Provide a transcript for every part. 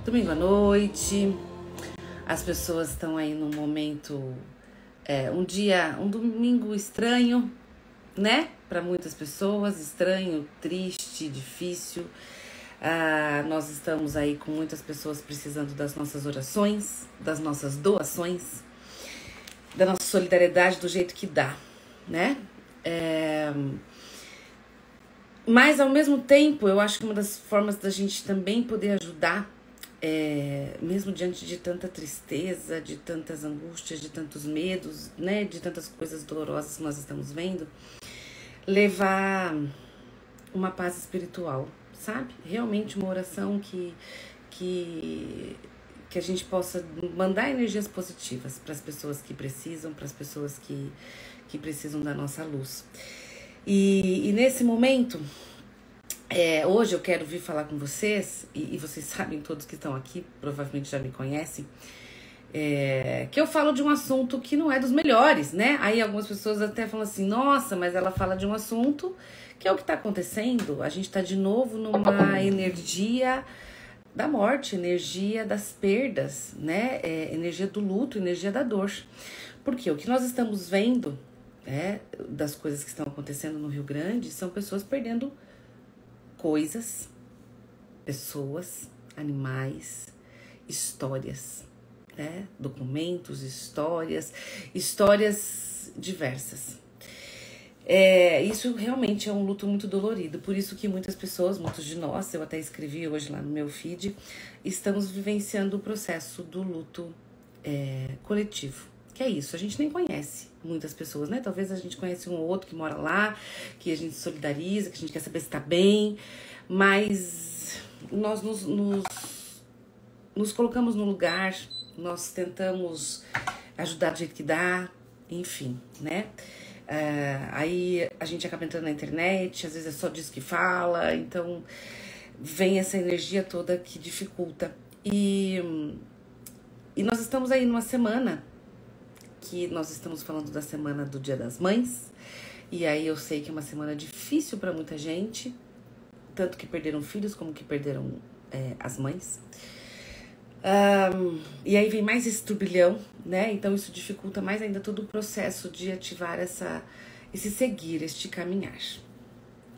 Domingo à noite, as pessoas estão aí num momento, um domingo estranho, né? Para muitas pessoas, estranho, triste, difícil. Nós estamos aí com muitas pessoas precisando das nossas orações, das nossas doações, da nossa solidariedade do jeito que dá, né? Mas ao mesmo tempo, eu acho que uma das formas da gente também poder ajudar, mesmo diante de tanta tristeza, de tantas angústias, de tantos medos, né, de tantas coisas dolorosas que nós estamos vendo, levar uma paz espiritual, sabe? Realmente uma oração que a gente possa mandar energias positivas para as pessoas que precisam, para as pessoas que precisam da nossa luz. E nesse momento, hoje eu quero vir falar com vocês, e vocês sabem, todos que estão aqui, provavelmente já me conhecem, que eu falo de um assunto que não é dos melhores, né? Aí algumas pessoas até falam assim, nossa, mas ela fala de um assunto que é o que está acontecendo. A gente está de novo numa energia da morte, energia das perdas, né? Energia do luto, energia da dor. Porque o que nós estamos vendo, das coisas que estão acontecendo no Rio Grande, são pessoas perdendo coisas, pessoas, animais, histórias, né? Documentos, histórias diversas. Isso realmente é um luto muito dolorido, por isso que muitas pessoas, muitos de nós, eu até escrevi hoje lá no meu feed, estamos vivenciando o processo do luto coletivo. Que é isso, a gente nem conhece muitas pessoas, né? Talvez a gente conhece um ou outro que mora lá, que a gente solidariza, que a gente quer saber se tá bem, mas nós nos colocamos no lugar, nós tentamos ajudar do jeito que dá, enfim, né? Aí a gente acaba entrando na internet, às vezes é só disso que fala, então vem essa energia toda que dificulta. E nós estamos aí numa semana que nós estamos falando da semana do Dia das Mães, e aí eu sei que é uma semana difícil para muita gente, tanto que perderam filhos como que perderam as mães. E aí vem mais esse turbilhão, né? Então isso dificulta mais ainda todo o processo de ativar esse seguir, este caminhar.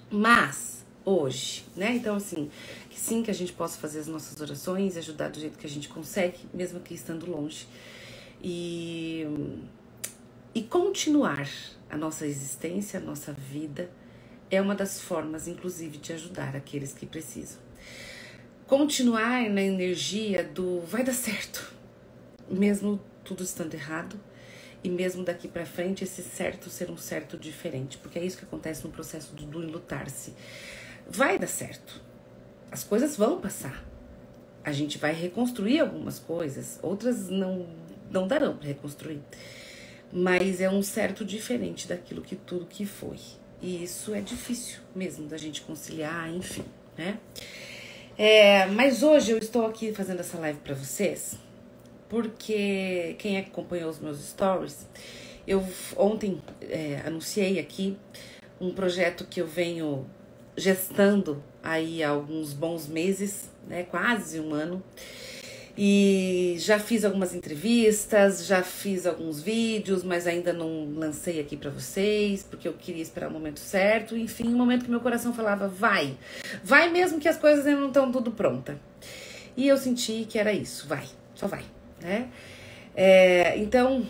Mas hoje, né? Então assim, que sim, que a gente possa fazer as nossas orações, ajudar do jeito que a gente consegue, mesmo que estando longe. E continuar a nossa existência, a nossa vida, é uma das formas, inclusive, de ajudar aqueles que precisam. Continuar na energia do vai dar certo, mesmo tudo estando errado, e mesmo daqui pra frente esse certo ser um certo diferente, porque é isso que acontece no processo do enlutar-se. Vai dar certo, as coisas vão passar, a gente vai reconstruir algumas coisas, outras não darão para reconstruir, mas é um certo diferente daquilo que tudo que foi, e isso é difícil mesmo da gente conciliar, enfim, né? Mas hoje eu estou aqui fazendo essa live para vocês porque quem acompanhou os meus stories, eu ontem anunciei aqui um projeto que eu venho gestando aí há alguns bons meses, né, quase um ano. E já fiz algumas entrevistas, já fiz alguns vídeos, mas ainda não lancei aqui pra vocês, porque eu queria esperar o momento certo. Enfim, o momento que meu coração falava, vai mesmo que as coisas ainda não estão tudo pronta. E eu senti que era isso, só vai, né? Então,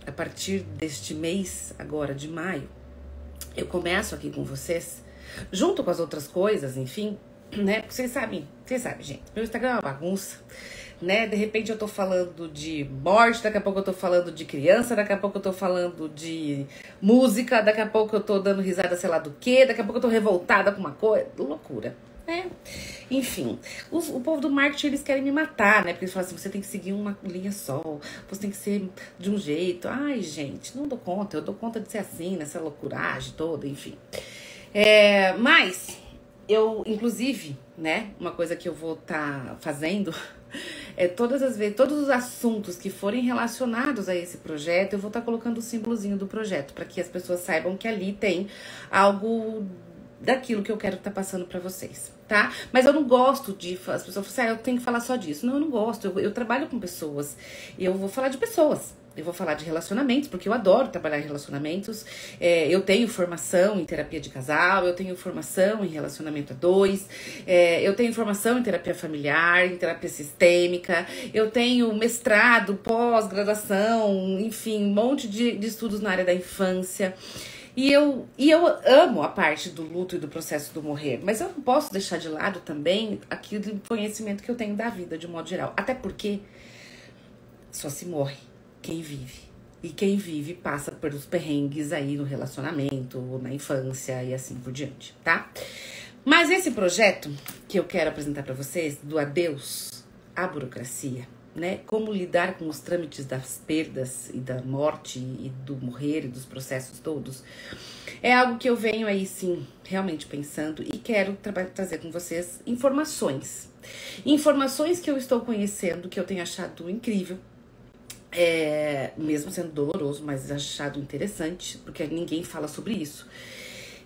a partir deste mês, agora de maio, eu começo aqui com vocês, junto com as outras coisas, enfim, né? Porque vocês sabem, gente, meu Instagram é uma bagunça, né? De repente eu tô falando de morte, daqui a pouco eu tô falando de criança, daqui a pouco eu tô falando de música, daqui a pouco eu tô dando risada sei lá do que, daqui a pouco eu tô revoltada com uma coisa, loucura, né? Enfim, o povo do marketing, eles querem me matar, né? Porque eles falam assim, você tem que seguir uma linha só, você tem que ser de um jeito. Ai, gente, não dou conta, eu dou conta de ser assim, nessa loucuragem toda, enfim. Mas eu, inclusive, né, uma coisa que eu vou estar fazendo todas as vezes, todos os assuntos que forem relacionados a esse projeto, eu vou estar colocando o símbolozinho do projeto, para que as pessoas saibam que ali tem algo daquilo que eu quero estar passando para vocês. tá? Mas eu não gosto de... As pessoas falam assim, eu tenho que falar só disso. Não, eu não gosto. Eu trabalho com pessoas. Eu vou falar de pessoas. Eu vou falar de relacionamentos, porque eu adoro trabalhar em relacionamentos. Eu tenho formação em terapia de casal, eu tenho formação em relacionamento a dois, eu tenho formação em terapia familiar, em terapia sistêmica, eu tenho mestrado, pós-graduação, enfim, um monte de estudos na área da infância. E eu amo a parte do luto e do processo do morrer, mas eu não posso deixar de lado também aquele conhecimento que eu tenho da vida, de um modo geral. Até porque só se morre quem vive. E quem vive passa pelos perrengues aí no relacionamento, na infância e assim por diante, tá? Mas esse projeto que eu quero apresentar para vocês, do adeus à burocracia, né? Como lidar com os trâmites das perdas e da morte e do morrer e dos processos todos, é algo que eu venho aí sim realmente pensando e quero trazer com vocês informações. Informações que eu estou conhecendo, que eu tenho achado incrível. Mesmo sendo doloroso, mas achado interessante, porque ninguém fala sobre isso.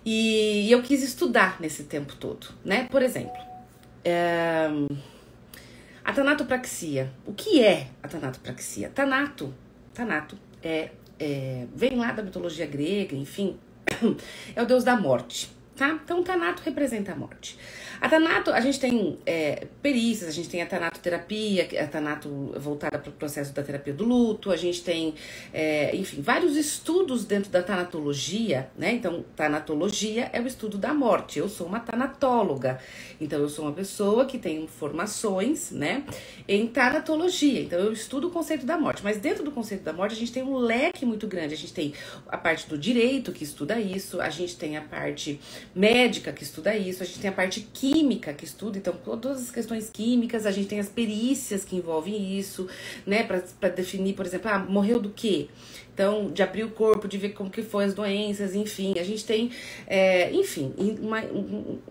E eu quis estudar nesse tempo todo, né? Por exemplo, a tanatopraxia. O que é a tanatopraxia? Tanato vem lá da mitologia grega, enfim, é o deus da morte, tá? Então, Tanato representa a morte. A Tanato, a gente tem perícias, a gente tem a tanatoterapia, a Tanato voltada para o processo da terapia do luto, a gente tem, enfim, vários estudos dentro da tanatologia, né? Então, tanatologia é o estudo da morte. Eu sou uma tanatóloga, então eu sou uma pessoa que tem formações, né, em tanatologia. Então, eu estudo o conceito da morte, mas dentro do conceito da morte a gente tem um leque muito grande. A gente tem a parte do direito que estuda isso, a gente tem a parte médica que estuda isso, a gente tem a parte química que estuda, então todas as questões químicas, a gente tem as perícias que envolvem isso, né, para definir, por exemplo, morreu do quê? Então, de abrir o corpo, de ver como que foi as doenças, enfim, a gente tem, enfim,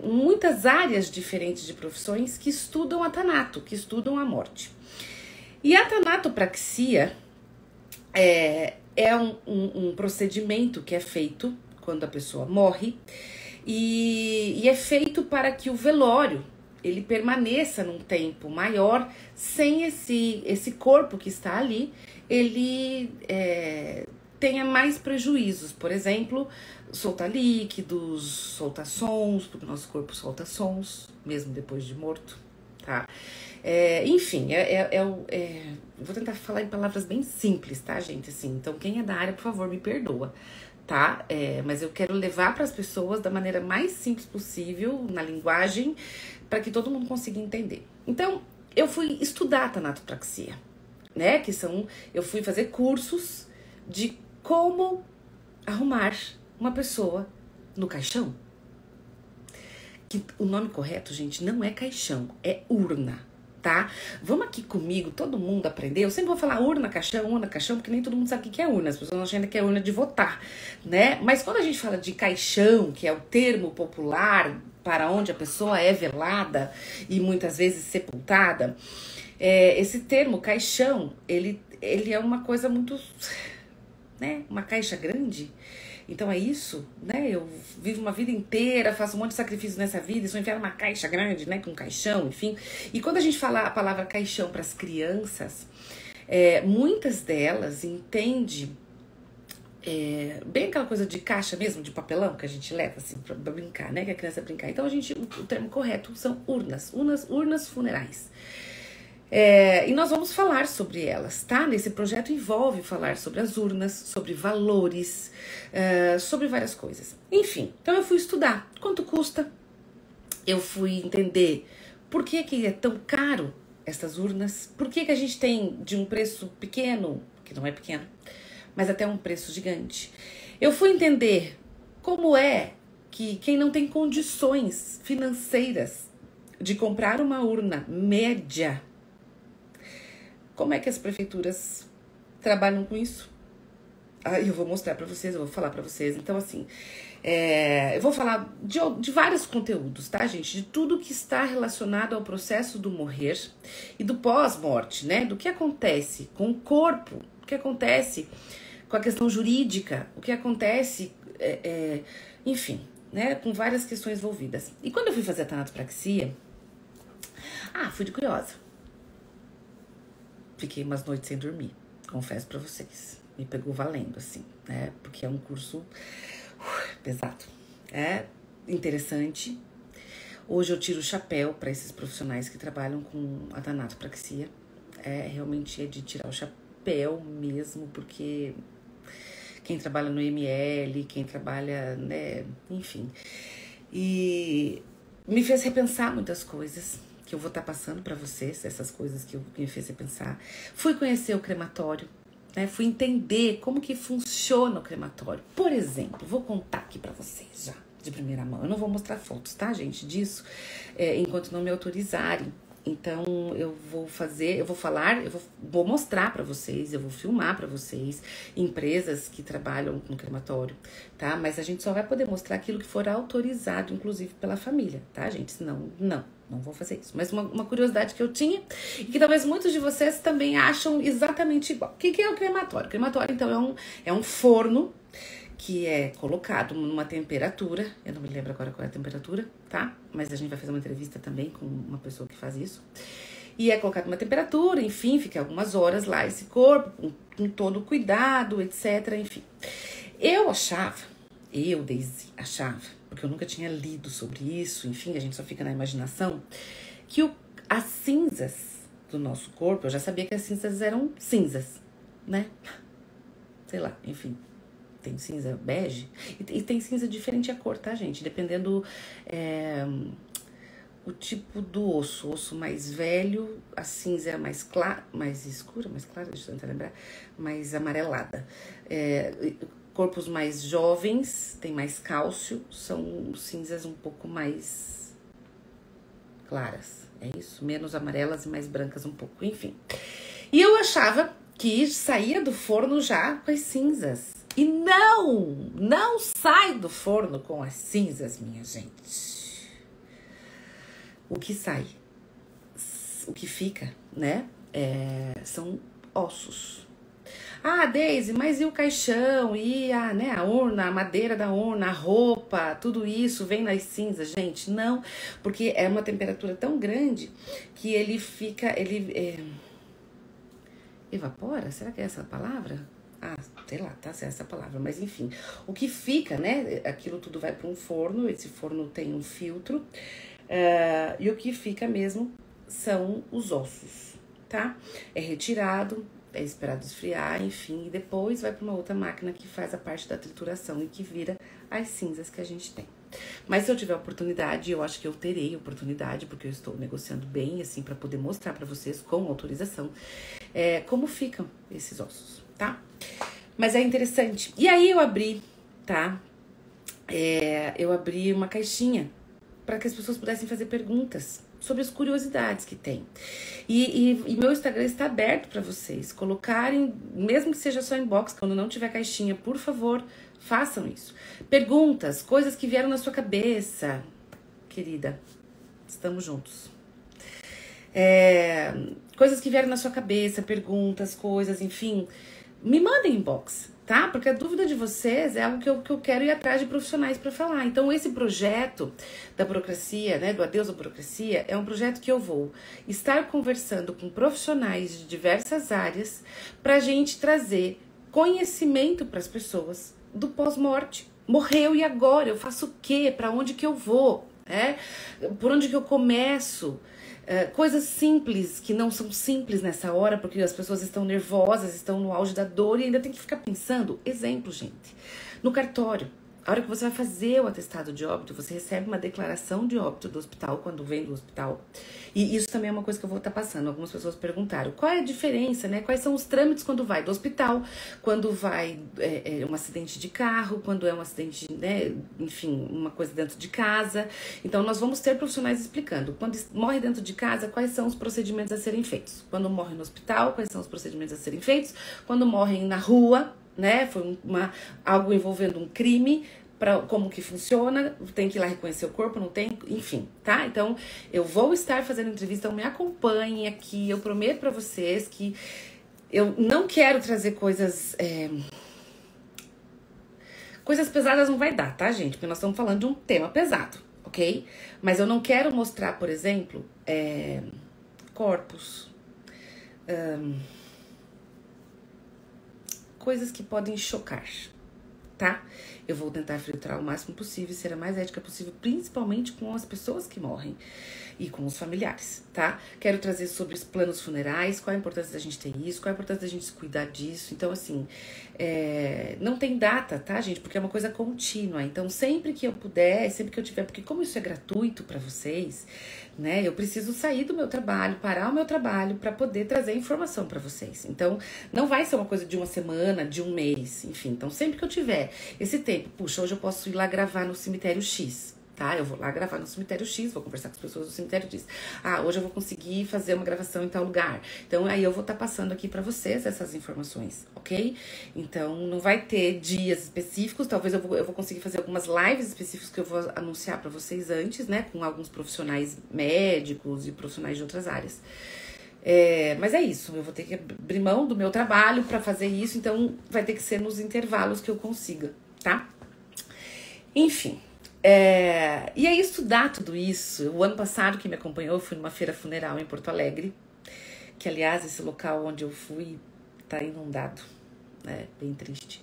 muitas áreas diferentes de profissões que estudam a tanato, que estudam a morte. E a tanatopraxia é um procedimento que é feito quando a pessoa morre, e é feito para que o velório ele permaneça num tempo maior sem esse corpo que está ali, ele tenha mais prejuízos. Por exemplo, soltar líquidos, soltar sons, porque o nosso corpo solta sons, mesmo depois de morto, tá? Enfim, vou tentar falar em palavras bem simples, tá, gente? Assim, então, quem é da área, por favor, me perdoa, tá? Mas eu quero levar para as pessoas da maneira mais simples possível, na linguagem, para que todo mundo consiga entender. Então, eu fui estudar a tanatopraxia, né? Eu fui fazer cursos de como arrumar uma pessoa no caixão. Que o nome correto, gente, não é caixão, é urna. Tá? Vamos aqui comigo, todo mundo aprender. Eu sempre vou falar urna, caixão, porque nem todo mundo sabe o que é urna. As pessoas acham que é urna de votar, né? Mas quando a gente fala de caixão, que é o termo popular para onde a pessoa é velada e muitas vezes sepultada, esse termo caixão, ele é uma coisa muito, né? Uma caixa grande. Então é isso, né? Eu vivo uma vida inteira, faço um monte de sacrifícios nessa vida e sou enfiada numa caixa grande, né? Com um caixão, enfim. E quando a gente fala a palavra caixão para as crianças, muitas delas entendem bem aquela coisa de caixa mesmo, de papelão que a gente leva assim pra brincar, né? Que a criança brincar. Então o termo correto são urnas funerais. E nós vamos falar sobre elas, tá? Nesse projeto envolve falar sobre as urnas, sobre valores, sobre várias coisas. Enfim, então eu fui estudar quanto custa, eu fui entender por que é tão caro essas urnas, por que a gente tem de um preço pequeno, que não é pequeno, mas até um preço gigante. Eu fui entender como é que quem não tem condições financeiras de comprar uma urna média, como é que as prefeituras trabalham com isso? Eu vou mostrar pra vocês, eu vou falar pra vocês. Então, assim, eu vou falar de vários conteúdos, tá, gente? De tudo que está relacionado ao processo do morrer e do pós-morte, né? Do que acontece com o corpo, o que acontece com a questão jurídica, o que acontece, enfim, né? Com várias questões envolvidas. E quando eu fui fazer a tanatopraxia, fui de curiosa. Fiquei umas noites sem dormir, confesso pra vocês. Me pegou valendo, assim, né? Porque é um curso pesado. É interessante. Hoje eu tiro o chapéu para esses profissionais que trabalham com a tanatopraxia. Realmente é de tirar o chapéu mesmo, porque quem trabalha no ML, quem trabalha, né, enfim. E me fez repensar muitas coisas que eu vou estar passando para vocês, essas coisas que me fez repensar. Fui conhecer o crematório, né, fui entender como que funciona o crematório. Por exemplo, vou contar aqui para vocês já, de primeira mão. Eu não vou mostrar fotos, tá, gente, disso, enquanto não me autorizarem. Então, eu vou mostrar pra vocês, eu vou filmar pra vocês empresas que trabalham com crematório, tá? Mas a gente só vai poder mostrar aquilo que for autorizado, inclusive pela família, tá, gente? Senão, não vou fazer isso. Mas uma curiosidade que eu tinha e que talvez muitos de vocês também acham exatamente igual. O que é o crematório? O crematório, então, é um forno que é colocado numa temperatura, eu não me lembro agora qual é a temperatura, tá? Mas a gente vai fazer uma entrevista também com uma pessoa que faz isso. E é colocado numa temperatura, enfim, fica algumas horas lá esse corpo, com todo o cuidado, etc, enfim. Daisy, achava, porque eu nunca tinha lido sobre isso, enfim, a gente só fica na imaginação, que as cinzas do nosso corpo, eu já sabia que as cinzas eram cinzas, né? Sei lá, enfim. Tem cinza bege e tem cinza diferente a cor, tá, gente? Dependendo o tipo do osso. O osso mais velho, a cinza era mais clara, mais escura, mais clara, deixa eu tentar lembrar, mais amarelada. Corpos mais jovens, tem mais cálcio, são cinzas um pouco mais claras, é isso? Menos amarelas e mais brancas um pouco, enfim. E eu achava que saía do forno já com as cinzas. E não sai do forno com as cinzas, minha gente. O que sai, o que fica, né, são ossos. Daisy, mas e o caixão, e a urna, a madeira da urna, a roupa, tudo isso vem nas cinzas? Gente, não, porque é uma temperatura tão grande que ele evapora? Será que é essa a palavra? Sei lá, tá essa palavra, mas enfim. O que fica, né, aquilo tudo vai para um forno, esse forno tem um filtro, e o que fica mesmo são os ossos, tá? É retirado, é esperado esfriar, enfim, e depois vai para uma outra máquina que faz a parte da trituração e que vira as cinzas que a gente tem. Mas se eu tiver oportunidade, eu acho que eu terei oportunidade, porque eu estou negociando bem, assim, para poder mostrar para vocês com autorização como ficam esses ossos, tá? Mas é interessante. E aí eu abri, tá? Eu abri uma caixinha para que as pessoas pudessem fazer perguntas sobre as curiosidades que tem. E meu Instagram está aberto para vocês colocarem, mesmo que seja só inbox, quando não tiver caixinha, por favor, façam isso. Perguntas, coisas que vieram na sua cabeça. Querida, estamos juntos. Coisas que vieram na sua cabeça, perguntas, coisas, enfim, me mandem inbox, tá? Porque a dúvida de vocês é algo que eu quero ir atrás de profissionais para falar. Então, esse projeto da burocracia, né, do Adeus à Burocracia, é um projeto que eu vou estar conversando com profissionais de diversas áreas pra gente trazer conhecimento para as pessoas do pós-morte. Morreu e agora? Eu faço o quê? Para onde que eu vou? Por onde que eu começo? Coisas simples, que não são simples nessa hora, porque as pessoas estão nervosas, estão no auge da dor e ainda tem que ficar pensando. Exemplo, gente, no cartório, a hora que você vai fazer o atestado de óbito, você recebe uma declaração de óbito do hospital, quando vem do hospital. E isso também é uma coisa que eu vou estar passando. Algumas pessoas perguntaram, qual é a diferença, né? Quais são os trâmites quando vai do hospital, quando vai um acidente de carro, quando é um acidente, né? Enfim, uma coisa dentro de casa. Então, nós vamos ter profissionais explicando. Quando morre dentro de casa, quais são os procedimentos a serem feitos. Quando morre no hospital, quais são os procedimentos a serem feitos. Quando morrem na rua, né? Foi algo envolvendo um crime, como que funciona, tem que ir lá reconhecer o corpo, não tem, enfim, tá? Então, eu vou estar fazendo entrevista, então me acompanhem aqui, eu prometo pra vocês que eu não quero trazer coisas Coisas pesadas não vai dar, tá, gente? Porque nós estamos falando de um tema pesado, ok? Mas eu não quero mostrar, por exemplo, corpos, coisas que podem chocar, tá? Eu vou tentar filtrar o máximo possível e ser a mais ética possível, principalmente com as pessoas que morrem e com os familiares, tá? Quero trazer sobre os planos funerais, qual a importância da gente ter isso, qual a importância da gente se cuidar disso. Então, assim, não tem data, tá, gente? Porque é uma coisa contínua. Então, sempre que eu puder, sempre que eu tiver, porque como isso é gratuito pra vocês, né? Eu preciso sair do meu trabalho, parar o meu trabalho pra poder trazer informação pra vocês. Então, não vai ser uma coisa de uma semana, de um mês, enfim. Então, sempre que eu tiver esse tempo, puxa, hoje eu posso ir lá gravar no cemitério X, tá? Eu vou lá gravar no cemitério X, vou conversar com as pessoas do cemitério X. Ah, hoje eu vou conseguir fazer uma gravação em tal lugar. Então, aí eu vou estar passando aqui pra vocês essas informações, ok? Então, não vai ter dias específicos, talvez eu vou conseguir fazer algumas lives específicas que eu vou anunciar pra vocês antes, né? Com alguns profissionais médicos e profissionais de outras áreas. Mas é isso, eu vou ter que abrir mão do meu trabalho pra fazer isso, então vai ter que ser nos intervalos que eu consiga, tá? Enfim. E aí, estudar tudo isso, o ano passado que me acompanhou, eu fui numa feira funeral em Porto Alegre, que aliás, esse local onde eu fui tá inundado, né? Bem triste.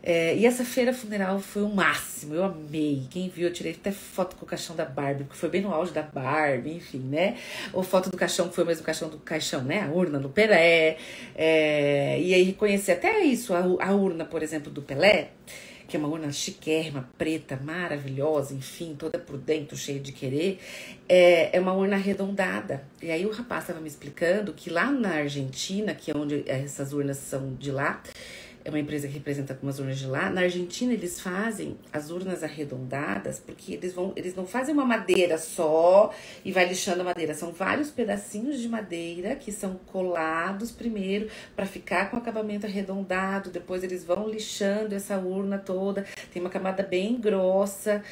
E essa feira funeral foi o máximo, eu amei. Quem viu, eu tirei até foto com o caixão da Barbie, porque foi bem no auge da Barbie, enfim, né? Ou foto do caixão, que foi o mesmo caixão do caixão, né? A urna do Pelé. E aí reconhecer até isso, a urna, por exemplo, do Pelé, que é uma urna chiquérrima, preta, maravilhosa, enfim, toda por dentro, cheia de querer, é uma urna arredondada. E aí o rapaz estava me explicando que lá na Argentina, que é onde essas urnas são de lá, é uma empresa que representa algumas urnas de lá. Na Argentina, eles fazem as urnas arredondadas porque eles não fazem uma madeira só e vai lixando a madeira. São vários pedacinhos de madeira que são colados primeiro para ficar com o acabamento arredondado. Depois eles vão lixando essa urna toda. Tem uma camada bem grossa.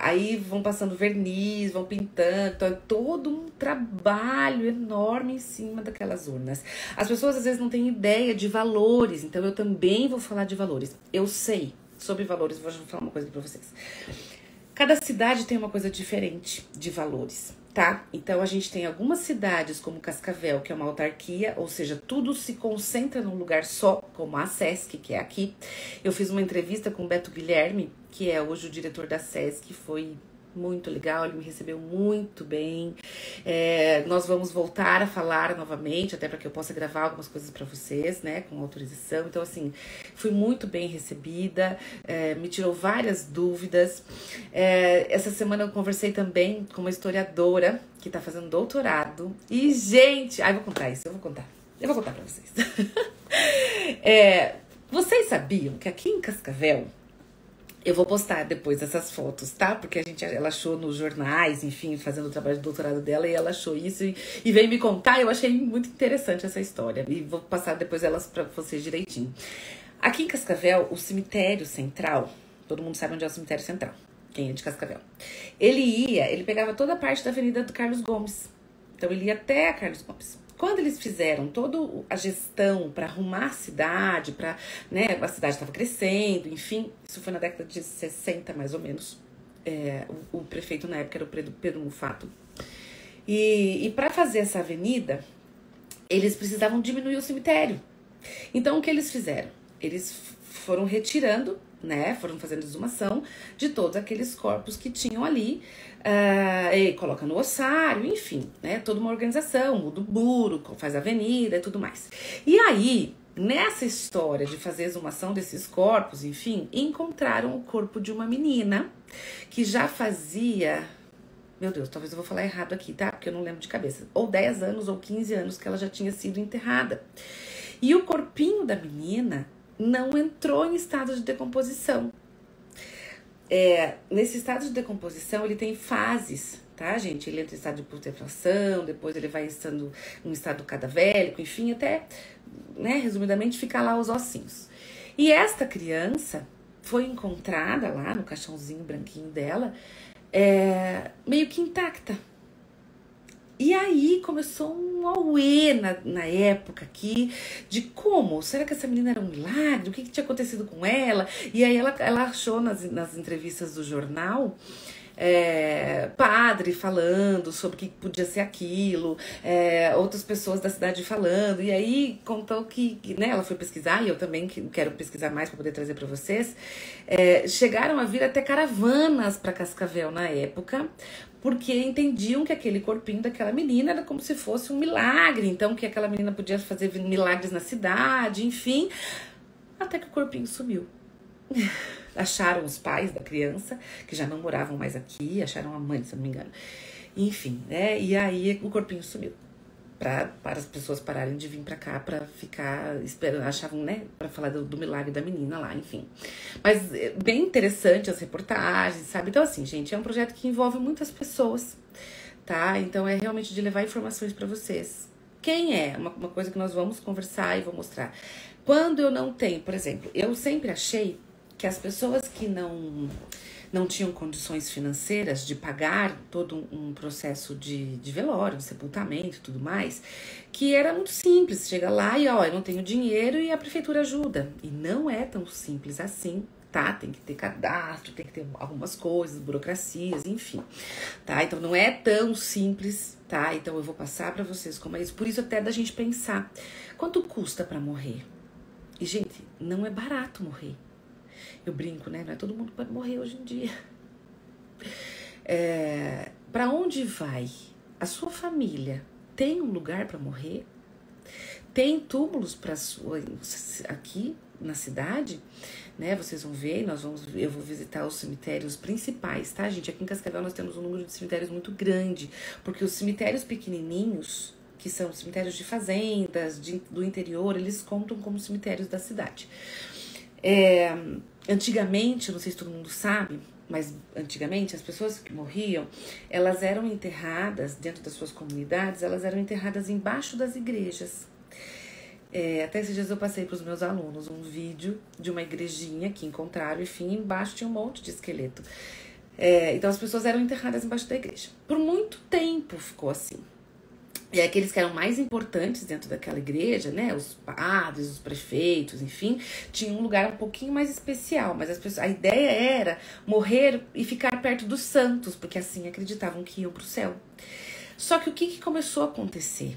Aí vão passando verniz, vão pintando, então é todo um trabalho enorme em cima daquelas urnas. As pessoas às vezes não têm ideia de valores, então eu também vou falar de valores. Eu sei sobre valores, vou falar uma coisa aqui pra vocês. Cada cidade tem uma coisa diferente de valores, tá? Então a gente tem algumas cidades como Cascavel, que é uma autarquia, ou seja, tudo se concentra num lugar só, como a Sesc, que é aqui. Eu fiz uma entrevista com o Beto Guilherme, que é hoje o diretor da Sesc, foi muito legal, ele me recebeu muito bem. Nós vamos voltar a falar novamente, até para que eu possa gravar algumas coisas para vocês, né, com autorização. Então, assim, fui muito bem recebida, me tirou várias dúvidas. Essa semana eu conversei também com uma historiadora que tá fazendo doutorado. E, gente, vou contar isso, eu vou contar para vocês. Vocês sabiam que aqui em Cascavel, eu vou postar depois essas fotos, tá? Porque ela achou nos jornais, enfim, fazendo o trabalho de doutorado dela, e ela achou isso e veio me contar. Eu achei muito interessante essa história. E vou passar depois elas pra vocês direitinho. Aqui em Cascavel, o cemitério central, todo mundo sabe onde é o cemitério central, quem é de Cascavel. Ele pegava toda a parte da Avenida do Carlos Gomes. Então ele ia até a Carlos Gomes. Quando eles fizeram toda a gestão para arrumar a cidade, né, a cidade estava crescendo, enfim, isso foi na década de 60, mais ou menos. O prefeito na época era o Pedro Mufato. E para fazer essa avenida, eles precisavam diminuir o cemitério. Então, o que eles fizeram? Eles foram retirando, né, foram fazendo exumação de todos aqueles corpos que tinham ali, e coloca no ossário, enfim, né, toda uma organização, muda o muro, faz a avenida e tudo mais. E aí, nessa história de fazer exumação desses corpos, enfim, encontraram o corpo de uma menina que já fazia... Meu Deus, talvez eu vou falar errado aqui, tá? Porque eu não lembro de cabeça. Ou 10 anos ou 15 anos que ela já tinha sido enterrada. E o corpinho da menina não entrou em estado de decomposição. Nesse estado de decomposição, ele tem fases, tá, gente? Ele entra em estado de putrefação, depois ele vai estando em estado cadavélico, enfim, até, né, resumidamente, ficar lá os ossinhos. E esta criança foi encontrada lá no caixãozinho branquinho dela, meio que intacta. E aí começou um auê na época aqui de como? Será que essa menina era um milagre? O que tinha acontecido com ela? E aí ela achou nas entrevistas do jornal padre falando sobre o que podia ser aquilo, outras pessoas da cidade falando, e aí contou que né, ela foi pesquisar, e eu também quero pesquisar mais para poder trazer para vocês, chegaram a vir até caravanas para Cascavel na época, porque entendiam que aquele corpinho daquela menina era como se fosse um milagre, então que aquela menina podia fazer milagres na cidade, enfim, até que o corpinho sumiu. Acharam os pais da criança, que já não moravam mais aqui, acharam a mãe, se não me engano. Enfim, né? E aí o corpinho sumiu. Para as pessoas pararem de vir para cá para ficar esperando, achavam, né, para falar do milagre da menina lá, enfim. Mas bem interessante as reportagens, sabe? Então, assim, gente, é um projeto que envolve muitas pessoas, tá? Então é realmente de levar informações para vocês. Quem é? Uma coisa que nós vamos conversar e vou mostrar. Quando eu não tenho, por exemplo, eu sempre achei que as pessoas que não tinham condições financeiras de pagar todo um processo de velório, de sepultamento e tudo mais, que era muito simples, chega lá e ó, eu não tenho dinheiro e a prefeitura ajuda. E não é tão simples assim, tá? Tem que ter cadastro, tem que ter algumas coisas, burocracias, enfim, tá? Então não é tão simples, tá? Então eu vou passar pra vocês como é isso. Por isso até da gente pensar, quanto custa pra morrer? E gente, não é barato morrer. Eu brinco, né? Não é todo mundo que pode morrer hoje em dia. Para onde vai? A sua família tem um lugar para morrer? Tem túmulos para aqui na cidade? Né? Vocês vão ver, eu vou visitar os cemitérios principais, tá, gente? Aqui em Cascavel nós temos um número de cemitérios muito grande, porque os cemitérios pequenininhos, que são cemitérios de fazendas, do interior, eles contam como cemitérios da cidade. Antigamente, não sei se todo mundo sabe, mas antigamente as pessoas que morriam, elas eram enterradas dentro das suas comunidades, elas eram enterradas embaixo das igrejas. Até esses dias eu passei para os meus alunos um vídeo de uma igrejinha que encontraram, enfim, embaixo tinha um monte de esqueleto. Então as pessoas eram enterradas embaixo da igreja. Por muito tempo ficou assim. E aqueles que eram mais importantes dentro daquela igreja, né, os padres, os prefeitos, enfim, tinham um lugar um pouquinho mais especial, mas a ideia era morrer e ficar perto dos santos, porque assim acreditavam que iam para o céu. Só que o que começou a acontecer?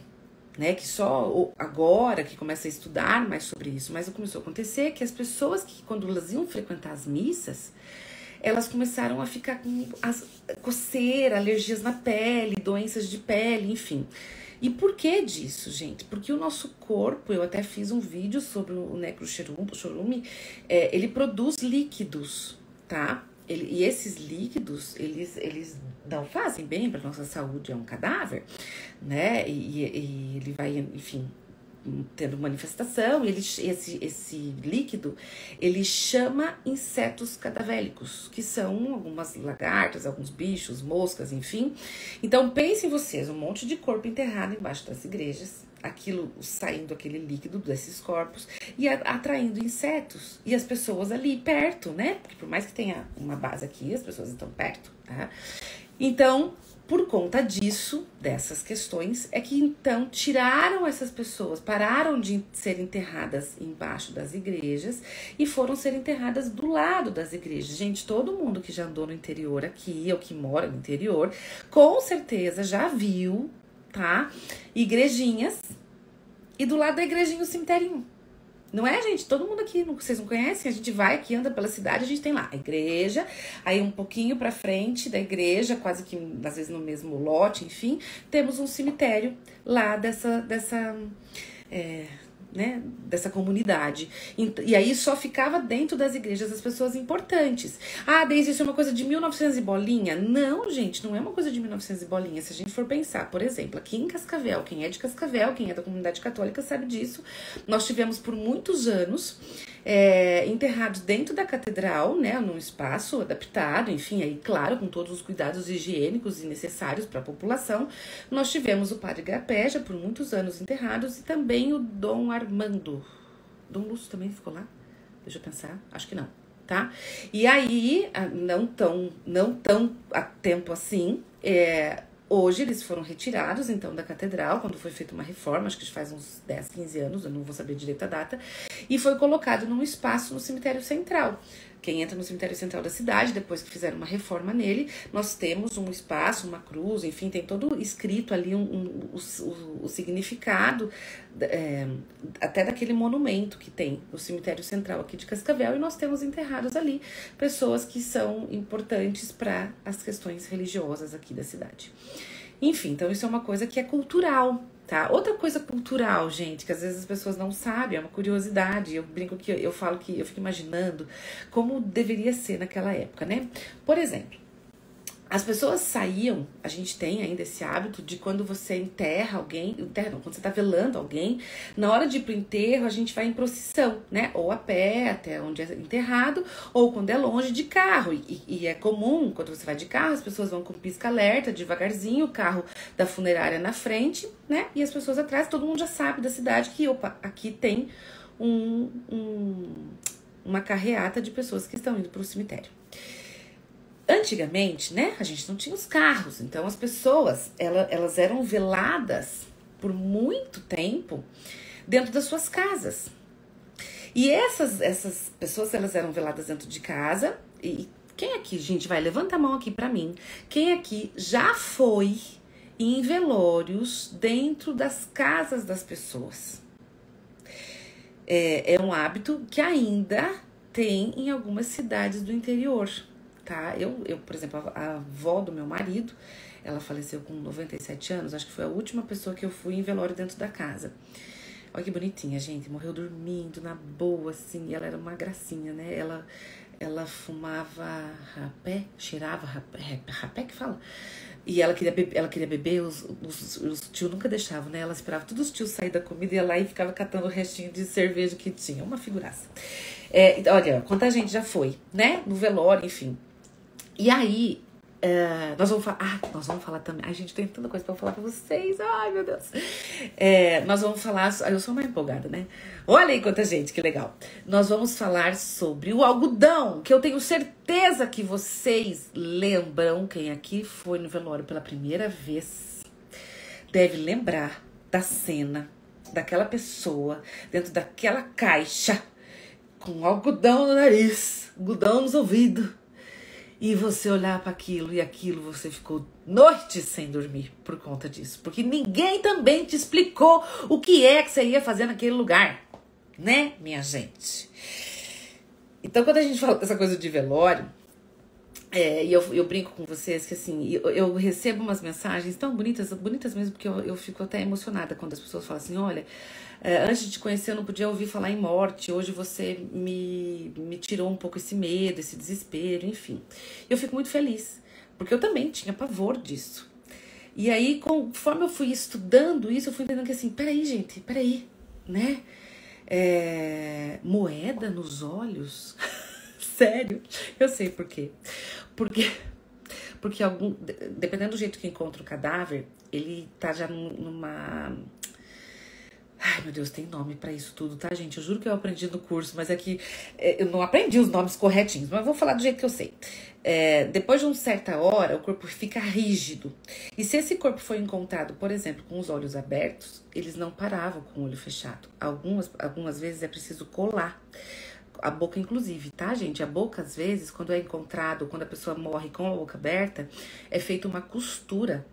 Né, que só agora que começa a estudar mais sobre isso, mas começou a acontecer que as pessoas que quando elas iam frequentar as missas, elas começaram a ficar com coceira, alergias na pele, doenças de pele, enfim. E por que disso, gente? Porque o nosso corpo, eu até fiz um vídeo sobre o necrochorume, ele produz líquidos, tá? E esses líquidos, eles não fazem bem para nossa saúde, é um cadáver, né? E ele vai, enfim, tendo manifestação, e esse líquido, ele chama insetos cadavélicos, que são algumas lagartas, alguns bichos, moscas, enfim. Então pensem vocês, um monte de corpo enterrado embaixo das igrejas, aquilo saindo aquele líquido desses corpos e atraindo insetos, e as pessoas ali perto, né? Porque por mais que tenha uma base aqui, as pessoas estão perto, tá? Então, por conta disso, dessas questões, é que então tiraram essas pessoas, pararam de ser enterradas embaixo das igrejas e foram ser enterradas do lado das igrejas. Gente, todo mundo que já andou no interior aqui, ou que mora no interior, com certeza já viu, tá? Igrejinhas, e do lado da igrejinha o cemiterinho. Não é, gente? Todo mundo aqui, vocês não conhecem? A gente vai aqui, anda pela cidade, a gente tem lá a igreja, aí um pouquinho pra frente da igreja, quase que às vezes no mesmo lote, enfim, temos um cemitério lá dessa comunidade. E aí só ficava dentro das igrejas as pessoas importantes. Ah, Deise, isso é uma coisa de 1900 e bolinha? Não, gente, não é uma coisa de 1900 e bolinha. Se a gente for pensar, por exemplo, aqui em Cascavel, quem é de Cascavel, quem é da comunidade católica sabe disso, nós tivemos por muitos anos enterrados dentro da catedral, né, num espaço adaptado, enfim, aí claro, com todos os cuidados higiênicos e necessários para a população. Nós tivemos o padre Grapeja por muitos anos enterrados e também o Dom Armando. Dom Lúcio também ficou lá? Deixa eu pensar, acho que não, tá? E aí, não tão há tempo assim, Hoje eles foram retirados, então, da catedral, quando foi feita uma reforma, acho que faz uns 10, 15 anos, eu não vou saber direito a data, e foi colocado num espaço no cemitério central. Quem entra no cemitério central da cidade, depois que fizeram uma reforma nele, nós temos um espaço, uma cruz, enfim, tem todo escrito ali o significado até daquele monumento que tem no cemitério central aqui de Cascavel, e nós temos enterrados ali pessoas que são importantes para as questões religiosas aqui da cidade. Enfim, então isso é uma coisa que é cultural, tá? Outra coisa cultural, gente, que às vezes as pessoas não sabem, é uma curiosidade. Eu brinco que eu falo que eu fico imaginando como deveria ser naquela época, né? Por exemplo, as pessoas saíam, a gente tem ainda esse hábito de quando você enterra alguém, quando você tá velando alguém, na hora de ir pro enterro a gente vai em procissão, né? Ou a pé até onde é enterrado, ou quando é longe de carro. E é comum, quando você vai de carro, as pessoas vão com pisca-alerta, devagarzinho, o carro da funerária na frente, né? E as pessoas atrás, todo mundo já sabe da cidade que, opa, aqui tem uma carreata de pessoas que estão indo pro cemitério. Antigamente, né, a gente não tinha os carros, então as pessoas, elas eram veladas por muito tempo dentro das suas casas. E essas pessoas, elas eram veladas dentro de casa. E quem aqui, gente, vai, levanta a mão aqui pra mim. Quem aqui já foi em velórios dentro das casas das pessoas? É um hábito que ainda tem em algumas cidades do interior. Tá? Eu, por exemplo, a avó do meu marido, ela faleceu com 97 anos, acho que foi a última pessoa que eu fui em velório dentro da casa. Olha que bonitinha, gente, morreu dormindo, na boa, assim, ela era uma gracinha, né? Ela fumava rapé, cheirava rapé que fala? E ela queria beber, os tios nunca deixavam, né? Ela esperava todos os tios sair da comida e ia lá e ficava catando o restinho de cerveja que tinha, uma figuraça. Olha, quanta gente já foi, né? No velório, enfim. E aí, nós vamos falar também. Ai, gente, tem tanta coisa pra falar pra vocês. Ai, meu Deus. Nós vamos falar. Eu sou mais empolgada, né? Olha aí quanta gente, que legal. Nós vamos falar sobre o algodão, que eu tenho certeza que vocês lembram. Quem aqui foi no velório pela primeira vez deve lembrar da cena daquela pessoa dentro daquela caixa com algodão no nariz, algodão nos ouvidos. E você olhar para aquilo e aquilo, você ficou noites sem dormir por conta disso. Porque ninguém também te explicou o que é que você ia fazer naquele lugar. Né, minha gente? Então, quando a gente fala dessa coisa de velório, e eu brinco com vocês que assim, eu recebo umas mensagens tão bonitas, bonitas mesmo, porque eu fico até emocionada quando as pessoas falam assim, olha, antes de te conhecer eu não podia ouvir falar em morte, hoje você me tirou um pouco esse medo, esse desespero, enfim. Eu fico muito feliz, porque eu também tinha pavor disso. E aí, conforme eu fui estudando isso, eu fui entendendo que assim, peraí, gente, peraí, né? Moeda nos olhos? Sério? Eu sei por quê. Porque dependendo do jeito que encontra o cadáver, ele tá já numa... Ai, meu Deus, tem nome pra isso tudo, tá, gente? Eu juro que eu aprendi no curso, mas é que eu não aprendi os nomes corretinhos, mas eu vou falar do jeito que eu sei. Depois de uma certa hora, o corpo fica rígido. E se esse corpo foi encontrado, por exemplo, com os olhos abertos, eles não paravam com o olho fechado. Algumas vezes é preciso colar. A boca, inclusive, tá, gente? A boca, às vezes, quando é encontrado, quando a pessoa morre com a boca aberta, é feita uma costura.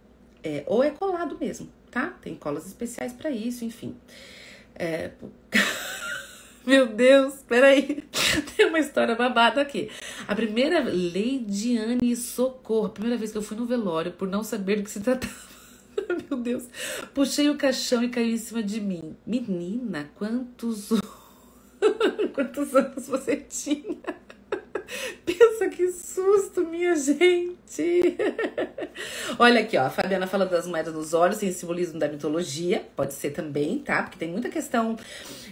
Ou é colado mesmo, tá? Tem colas especiais pra isso, enfim. Meu Deus, peraí. Tem uma história babada aqui. A primeira, Leidiane Socorro, a primeira vez que eu fui no velório, por não saber do que se tratava. Meu Deus. Puxei o caixão e caiu em cima de mim. Menina, quantos anos você tinha? Pensa que susto, minha gente. Olha aqui, ó, a Fabiana fala das moedas nos olhos, tem simbolismo da mitologia, pode ser também, tá? Porque tem muita questão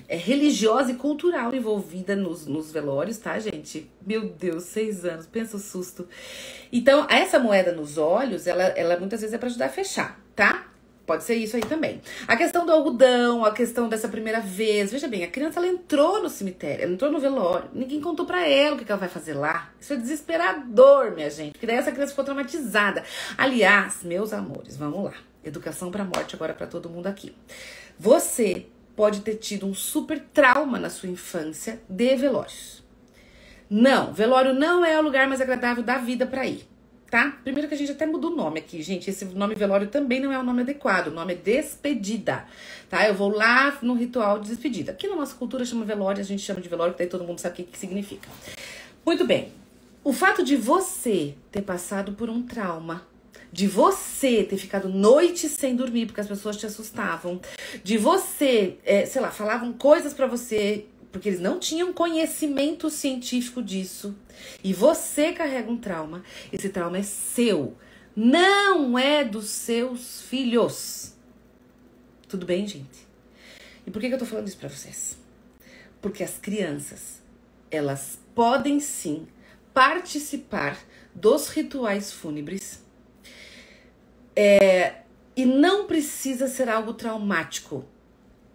religiosa e cultural envolvida nos velórios, tá, gente? Meu Deus, 6 anos, pensa o susto. Então, essa moeda nos olhos, ela muitas vezes é pra ajudar a fechar, tá? Pode ser isso aí também. A questão do algodão, a questão dessa primeira vez. Veja bem, a criança, ela entrou no cemitério, ela entrou no velório. Ninguém contou pra ela o que ela vai fazer lá. Isso é desesperador, minha gente. Porque daí essa criança ficou traumatizada. Aliás, meus amores, vamos lá. Educação pra morte agora pra todo mundo aqui. Você pode ter tido um super trauma na sua infância de velórios. Não, velório não é o lugar mais agradável da vida pra ir. Tá? Primeiro que a gente até mudou o nome aqui, gente. Esse nome velório também não é o nome adequado. O nome é despedida, tá? Eu vou lá no ritual de despedida. Aqui na nossa cultura chama velório, a gente chama de velório, que daí todo mundo sabe o que significa. Muito bem. O fato de você ter passado por um trauma, de você ter ficado noites sem dormir porque as pessoas te assustavam, de você, sei lá, falavam coisas pra você porque eles não tinham conhecimento científico disso, e você carrega um trauma, esse trauma é seu, não é dos seus filhos. Tudo bem, gente? E por que eu tô falando isso pra vocês? Porque as crianças, elas podem sim participar dos rituais fúnebres, e não precisa ser algo traumático.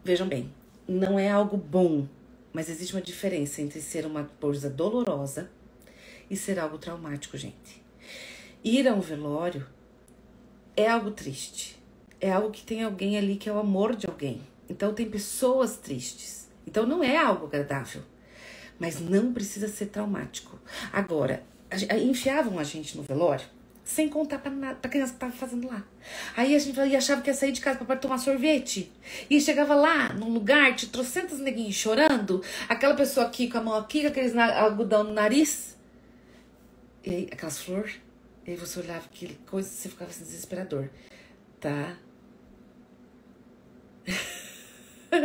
Vejam bem, não é algo bom. Mas existe uma diferença entre ser uma coisa dolorosa e ser algo traumático, gente. Ir a um velório é algo triste. É algo que tem alguém ali que é o amor de alguém. Então tem pessoas tristes. Então não é algo agradável. Mas não precisa ser traumático. Agora, enfiavam a gente no velório sem contar pra criança que tava fazendo lá. Aí a gente achava que ia sair de casa pra tomar sorvete. E chegava lá, num lugar, tinha trocentos neguinhos chorando. Aquela pessoa aqui com a mão aqui, com aqueles algodão no nariz. E aí, aquelas flores. E aí você olhava aquele coisa e você ficava assim, desesperador. Tá?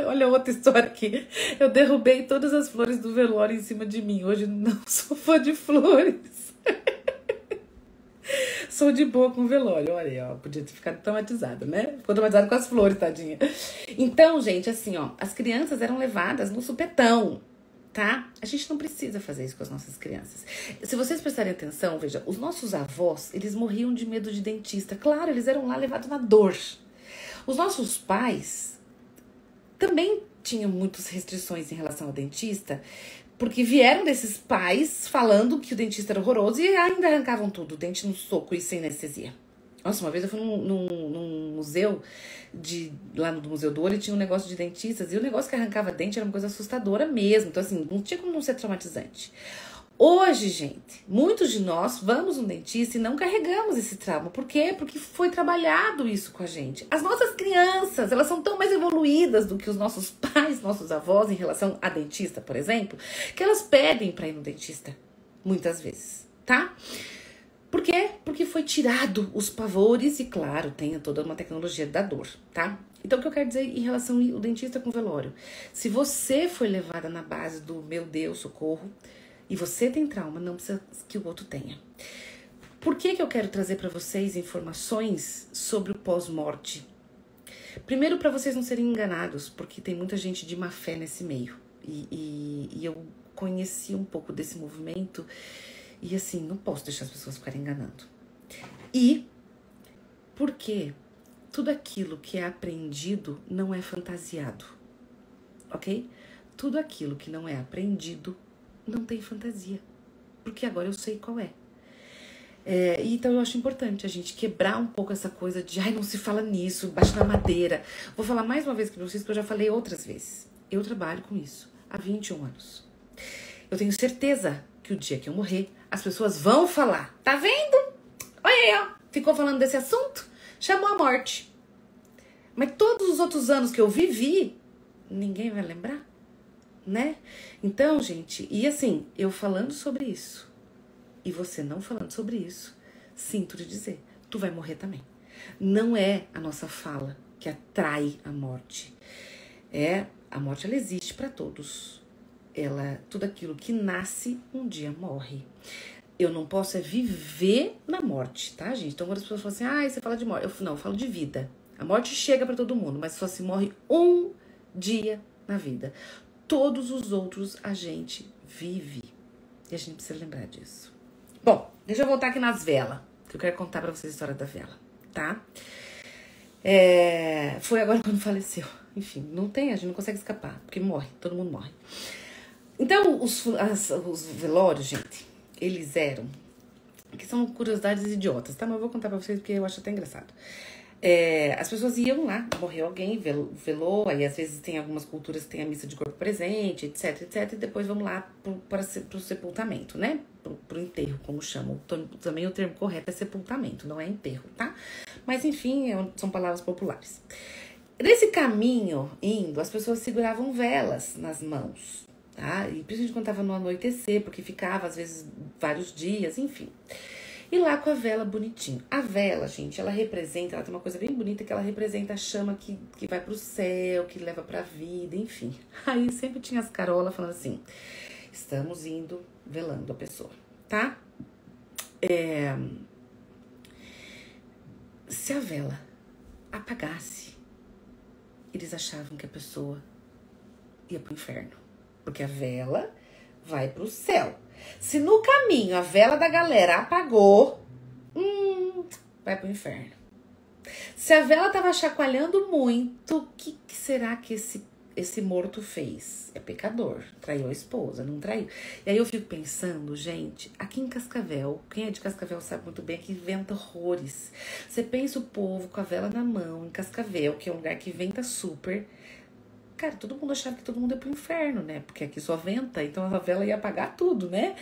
Olha outra história aqui. Eu derrubei todas as flores do velório em cima de mim. Hoje não sou fã de flores. Sou de boa com velório, olha aí, ó, podia ter ficado traumatizada, né? Ficou traumatizada com as flores, tadinha. Então, gente, assim, ó, as crianças eram levadas no supetão, tá? A gente não precisa fazer isso com as nossas crianças. Se vocês prestarem atenção, veja, os nossos avós, eles morriam de medo de dentista. Claro, eles eram lá levados na dor. Os nossos pais também tinham muitas restrições em relação ao dentista, porque vieram desses pais falando que o dentista era horroroso e ainda arrancavam tudo, o dente no soco e sem anestesia. Nossa, uma vez eu fui num museu, lá no Museu do Ouro, e tinha um negócio de dentistas, e o negócio que arrancava dente era uma coisa assustadora mesmo. Então, assim, não tinha como não ser traumatizante. Hoje, gente, muitos de nós vamos no dentista e não carregamos esse trauma. Por quê? Porque foi trabalhado isso com a gente. As nossas crianças, elas são tão mais evoluídas do que os nossos pais, nossos avós, em relação a dentista, por exemplo, que elas pedem pra ir no dentista, muitas vezes, tá? Por quê? Porque foi tirado os pavores e, claro, tem toda uma tecnologia da dor, tá? Então, o que eu quero dizer em relação ao dentista com o velório? Se você foi levada na base do meu Deus, socorro, e você tem trauma, não precisa que o outro tenha. Por que eu quero trazer para vocês informações sobre o pós-morte? Primeiro, para vocês não serem enganados, porque tem muita gente de má fé nesse meio. E eu conheci um pouco desse movimento e, assim, não posso deixar as pessoas ficarem enganando. E porque tudo aquilo que é aprendido não é fantasiado, ok? Tudo aquilo que não é aprendido não tem fantasia, porque agora eu sei qual é. Então eu acho importante a gente quebrar um pouco essa coisa de ai, não se fala nisso, bate na madeira. Vou falar mais uma vez aqui pra vocês, que eu já falei outras vezes. Eu trabalho com isso há 21 anos. Eu tenho certeza que o dia que eu morrer, as pessoas vão falar, tá vendo? Olha aí, ó, ficou falando desse assunto, chamou a morte. Mas todos os outros anos que eu vivi, ninguém vai lembrar, né? Então, gente, e assim, eu falando sobre isso e você não falando sobre isso, sinto te dizer, tu vai morrer também. Não é a nossa fala que atrai a morte. A morte, ela existe para todos. Tudo aquilo que nasce, um dia morre. Eu não posso viver na morte, tá, gente? Então, quando as pessoas falam assim, você fala de morte. Eu falo de vida. A morte chega para todo mundo, mas só se morre um dia na vida. Todos os outros a gente vive. E a gente precisa lembrar disso. Bom, deixa eu voltar aqui nas velas, que eu quero contar pra vocês a história da vela, tá? Foi agora quando faleceu. Enfim, não tem, a gente não consegue escapar, porque morre, todo mundo morre. Então, os velórios, gente, eles eram... Que são curiosidades idiotas, tá? Mas eu vou contar pra vocês porque eu acho até engraçado. As pessoas iam lá, morreu alguém, velou, aí às vezes tem algumas culturas que tem a missa de corpo presente, etc, etc, e depois vamos lá pro sepultamento, né? Pro enterro, como chamam. Também o termo correto é sepultamento, não é enterro, tá? Mas enfim, são palavras populares. Nesse caminho, indo, as pessoas seguravam velas nas mãos, tá? E principalmente quando tava no anoitecer, porque ficava às vezes vários dias, enfim. E lá com a vela bonitinho. A vela, gente, ela representa, ela tem uma coisa bem bonita que ela representa a chama que vai pro céu, que leva pra vida, enfim. Aí sempre tinha as carolas falando assim, estamos indo velando a pessoa, tá? Se a vela apagasse, eles achavam que a pessoa ia pro inferno. Porque a vela vai pro céu. Se no caminho a vela da galera apagou, vai pro inferno. Se a vela tava chacoalhando muito, o que será que esse morto fez? É pecador. Traiu a esposa, não traiu. E aí eu fico pensando, gente, aqui em Cascavel, quem é de Cascavel sabe muito bem que venta horrores. Você pensa o povo com a vela na mão, em Cascavel, que é um lugar que venta super. Cara, todo mundo achava que todo mundo ia pro inferno, né? Porque aqui só venta, então a vela ia apagar tudo, né?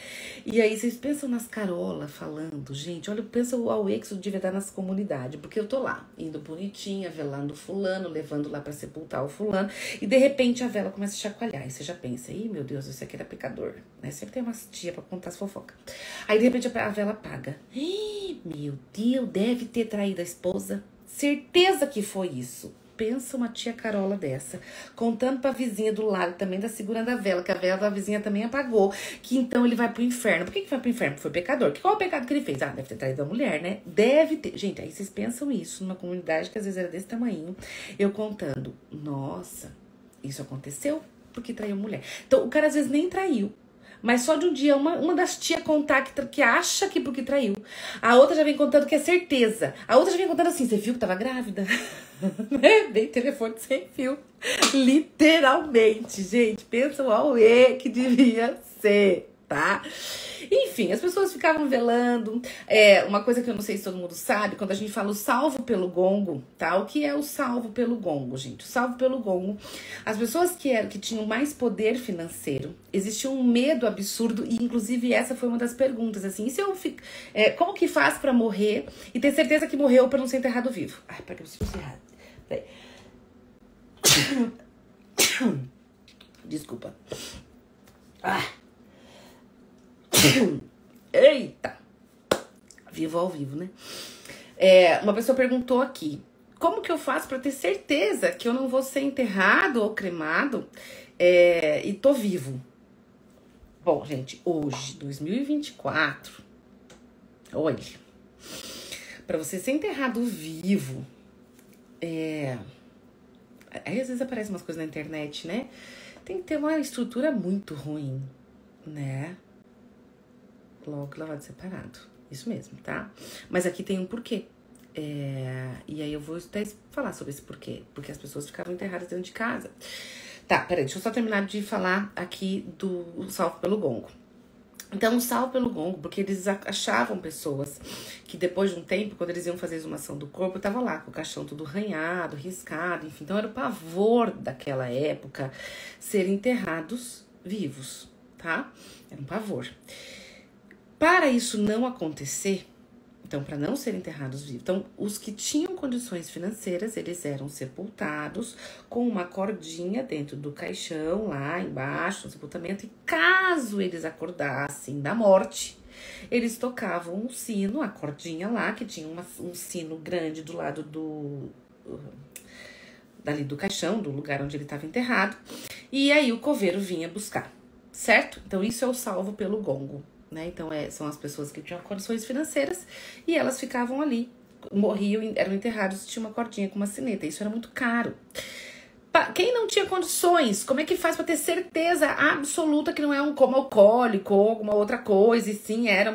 E aí vocês pensam nas carolas falando, gente, olha, pensa o auê que isso devia dar nas comunidades, porque eu tô lá, indo bonitinha, velando fulano, levando lá pra sepultar o fulano, e de repente a vela começa a chacoalhar, e você já pensa, ih, meu Deus, esse aqui era pecador, né? Sempre tem umas tia pra contar as fofocas. Aí de repente a vela apaga. Ih, meu Deus, deve ter traído a esposa. Certeza que foi isso. Pensa uma tia Carola dessa, contando pra vizinha do lado também, tá segurando a vela, que a vela da vizinha também apagou, que então ele vai pro inferno. Por que vai pro inferno? Porque foi pecador. Qual é o pecado que ele fez? Ah, deve ter traído a mulher, né? Deve ter. Gente, aí vocês pensam isso numa comunidade que às vezes era desse tamanho, eu contando, nossa, isso aconteceu porque traiu a mulher. Então, o cara às vezes nem traiu. Mas só de um dia, uma das tias contar que acha que porque traiu. A outra já vem contando que é certeza. A outra já vem contando assim, você viu que tava grávida? Né? Bem telefone sem fio. Literalmente, gente. Pensa o auê que devia ser, tá? Enfim, as pessoas ficavam velando. Uma coisa que eu não sei se todo mundo sabe, quando a gente fala o salvo pelo gongo, tá? O que é o salvo pelo gongo, gente? O salvo pelo gongo, as pessoas que tinham mais poder financeiro, existia um medo absurdo, e inclusive essa foi uma das perguntas, assim, e se eu fico, como que faz pra morrer e ter certeza que morreu pra não ser enterrado vivo? Ai, peraí, eu preciso errar. Peraí. Desculpa. Eita! Vivo ao vivo, né? Uma pessoa perguntou aqui, como que eu faço pra ter certeza que eu não vou ser enterrado ou cremado e tô vivo? Bom, gente, hoje, 2024, olha, pra você ser enterrado vivo, aí às vezes aparecem umas coisas na internet, né? Tem que ter uma estrutura muito ruim, né? Logo lavado separado. Isso mesmo, tá? Mas aqui tem um porquê. E aí eu vou até falar sobre esse porquê. Porque as pessoas ficavam enterradas dentro de casa. Tá, peraí, deixa eu só terminar de falar aqui do salvo pelo gongo. Então, o salvo pelo gongo, porque eles achavam pessoas que depois de um tempo, quando eles iam fazer a exumação do corpo, tava lá com o caixão tudo arranhado, riscado, enfim. Então, era o pavor daquela época ser enterrados vivos, tá? Era um pavor. Para isso não acontecer, então, para não serem enterrados vivos, então, os que tinham condições financeiras, eles eram sepultados com uma cordinha dentro do caixão, lá embaixo, no sepultamento, e caso eles acordassem da morte, eles tocavam um sino, a cordinha lá, que tinha um sino grande do lado dali do caixão, do lugar onde ele estava enterrado, e aí o coveiro vinha buscar, certo? Então, isso é o salvo pelo gongo. Né? Então, são as pessoas que tinham condições financeiras e elas ficavam ali, morriam, eram enterrados, tinha uma cordinha com uma sineta. Isso era muito caro. Quem não tinha condições, como é que faz para ter certeza absoluta que não é um coma alcoólico ou alguma outra coisa, e sim, era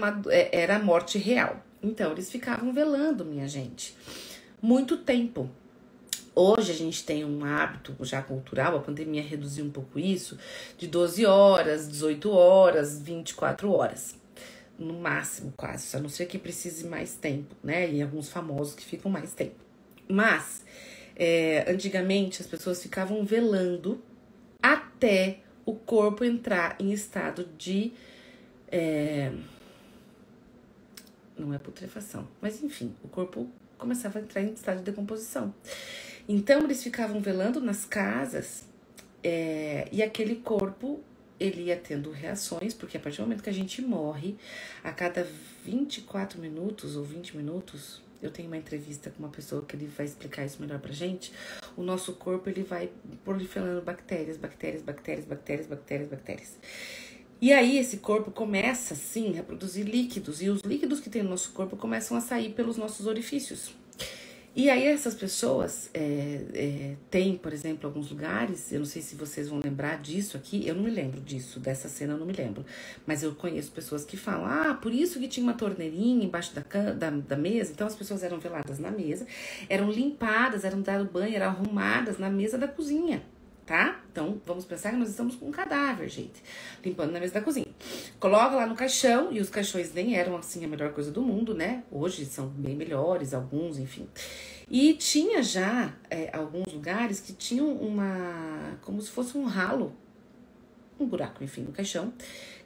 a morte real? Então, eles ficavam velando, minha gente, muito tempo. Hoje a gente tem um hábito já cultural, a pandemia reduziu um pouco isso, de 12 horas, 18 horas, 24 horas. No máximo, quase. A não ser que precise mais tempo, né? E alguns famosos que ficam mais tempo. Mas, antigamente, as pessoas ficavam velando até o corpo entrar em estado de... não é putrefação, mas enfim, o corpo começava a entrar em estado de decomposição. Então, eles ficavam velando nas casas e aquele corpo, ele ia tendo reações, porque a partir do momento que a gente morre, a cada 24 minutos ou 20 minutos, eu tenho uma entrevista com uma pessoa que ele vai explicar isso melhor pra gente, o nosso corpo, ele vai proliferando bactérias. E aí esse corpo começa, sim, a produzir líquidos, e os líquidos que tem no nosso corpo começam a sair pelos nossos orifícios. E aí essas pessoas têm, por exemplo, alguns lugares, eu não sei se vocês vão lembrar disso aqui, eu não me lembro disso, dessa cena eu não me lembro, mas eu conheço pessoas que falam, por isso que tinha uma torneirinha embaixo da mesa, então as pessoas eram veladas na mesa, eram limpadas, eram dadas banho, eram arrumadas na mesa da cozinha. Tá? Então, vamos pensar que nós estamos com um cadáver, gente, limpando na mesa da cozinha. Coloca lá no caixão, e os caixões nem eram, assim, a melhor coisa do mundo, né? Hoje são bem melhores, alguns, enfim. E tinha já alguns lugares que tinham como se fosse um ralo, um buraco, enfim, no caixão,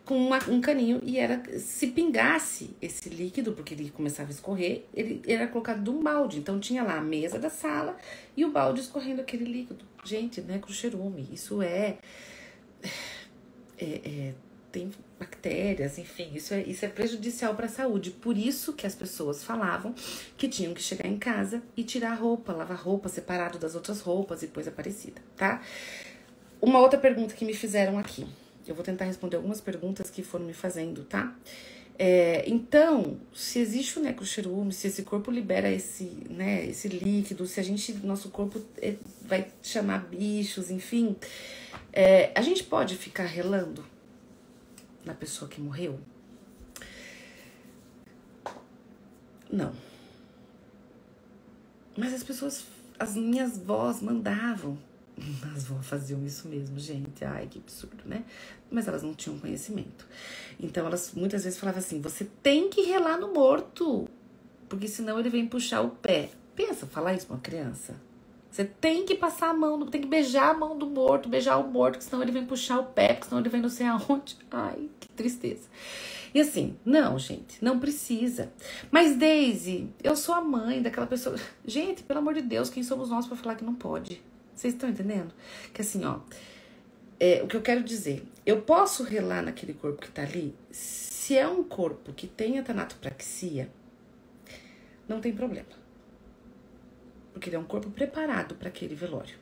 com um caninho, e se pingasse esse líquido, porque ele começava a escorrer, ele era colocado num balde. Então tinha lá a mesa da sala e o balde escorrendo aquele líquido. Gente, né, necrocherume, isso tem bactérias, enfim, isso é prejudicial para a saúde. Por isso que as pessoas falavam que tinham que chegar em casa e tirar a roupa, lavar roupa separado das outras roupas e coisa parecida, tá? Uma outra pergunta que me fizeram aqui. Eu vou tentar responder algumas perguntas que foram me fazendo, tá? Então, se existe o necrocherume, se esse corpo libera esse líquido, se nosso corpo vai chamar bichos, enfim, a gente pode ficar relando na pessoa que morreu? Não. Mas as minhas vós mandavam. As vós faziam isso mesmo, gente. Ai, que absurdo, né? Mas elas não tinham conhecimento. Então, elas muitas vezes falavam assim, você tem que relar no morto, porque senão ele vem puxar o pé. Pensa, falar isso pra uma criança. Você tem que passar a mão, tem que beijar a mão do morto, beijar o morto, porque senão ele vem puxar o pé, porque senão ele vem não sei aonde. Ai, que tristeza. E assim, não, gente, não precisa. Mas, Daisy, eu sou a mãe daquela pessoa. Gente, pelo amor de Deus, quem somos nós pra falar que não pode? Vocês estão entendendo? Que assim, ó, o que eu quero dizer, eu posso relar naquele corpo que tá ali? Se é um corpo que tem a tanatopraxia, não tem problema. Porque ele é um corpo preparado para aquele velório,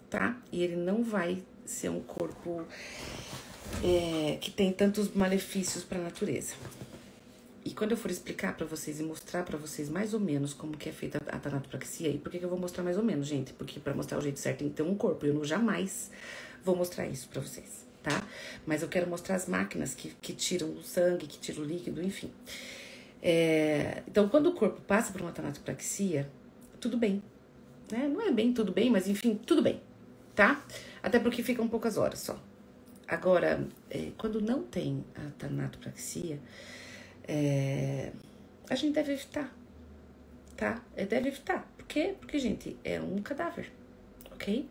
tá? E ele não vai ser um corpo que tem tantos malefícios para a natureza. E quando eu for explicar pra vocês e mostrar pra vocês mais ou menos como que é feita a tanatopraxia, e por que eu vou mostrar mais ou menos, gente? Porque pra mostrar o jeito certo tem que ter um corpo, eu jamais vou mostrar isso pra vocês, tá? Mas eu quero mostrar as máquinas que tiram o sangue, que tiram o líquido, enfim. Então, quando o corpo passa por uma tanatopraxia, tudo bem, né? Não é bem tudo bem, mas enfim, tudo bem, tá? Até porque ficam poucas horas só. Agora, quando não tem a tanatopraxia, a gente deve evitar, tá? Deve evitar. Por quê? Porque, gente, é um cadáver, ok?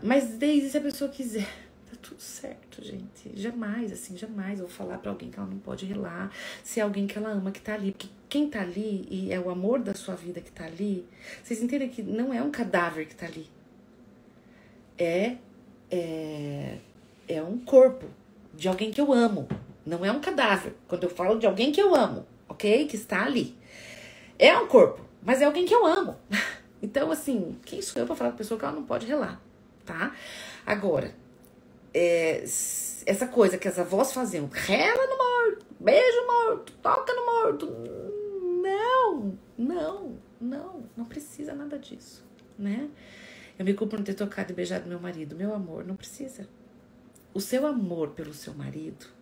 Mas desde se a pessoa quiser, tá tudo certo, gente. Jamais eu vou falar pra alguém que ela não pode relar, se é alguém que ela ama que tá ali. Porque quem tá ali e é o amor da sua vida que tá ali, vocês entendem que não é um cadáver que tá ali. É um corpo de alguém que eu amo. Não é um cadáver. Quando eu falo de alguém que eu amo, ok? Que está ali. É um corpo, mas é alguém que eu amo. Então, assim, quem sou eu pra falar com a pessoa que ela não pode relar, tá? Agora, essa coisa que as avós faziam, rela no morto, beija o morto, toca no morto. Não precisa nada disso, né? Eu me culpo por não ter tocado e beijado meu marido. Meu amor, não precisa. O seu amor pelo seu marido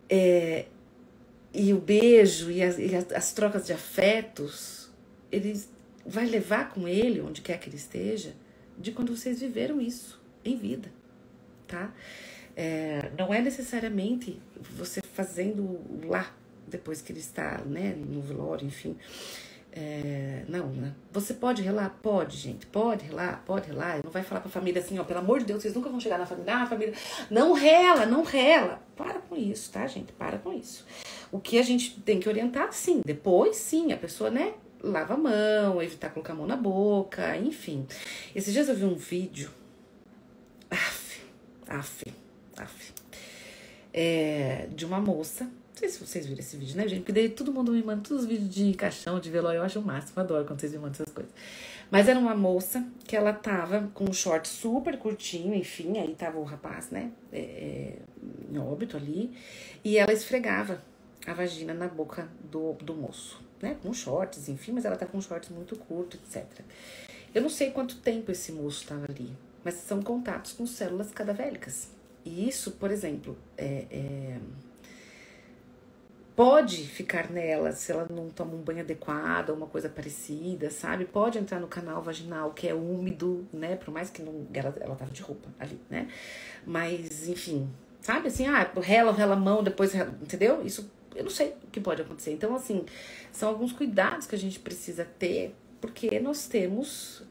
e o beijo e as trocas de afetos, eles vai levar com ele, onde quer que ele esteja, de quando vocês viveram isso em vida, tá? Não é necessariamente você fazendo lá, depois que ele está, né, no velório, enfim. Não, né? Você pode relar? Pode, gente. Pode relar. Não vai falar pra família assim, ó, pelo amor de Deus, vocês nunca vão chegar na família. Ah, família, não rela. Para com isso, tá, gente? Para com isso. O que a gente tem que orientar, sim. Depois, sim, a pessoa, né, lava a mão, evitar colocar a mão na boca, enfim. Esses dias eu vi um vídeo. De uma moça. Não sei se vocês viram esse vídeo, né, gente? Porque daí todo mundo me manda todos os vídeos de caixão, de velório. Eu acho o máximo, eu adoro quando vocês me mandam essas coisas. Mas era uma moça que ela tava com um short super curtinho, enfim. Aí tava o rapaz, né, em óbito ali. E ela esfregava a vagina na boca do moço, né? Com shorts, enfim. Mas ela tá com shorts muito curto, etc. Eu não sei quanto tempo esse moço tava ali. Mas são contatos com células cadavélicas. E isso, por exemplo, pode ficar nela se ela não toma um banho adequado, uma coisa parecida, sabe? Pode entrar no canal vaginal que é úmido, né? Por mais que não, ela tava de roupa ali, né? Mas, enfim, sabe? Assim, rela a mão, depois, entendeu? Isso, eu não sei o que pode acontecer. Então, assim, são alguns cuidados que a gente precisa ter, porque nós temos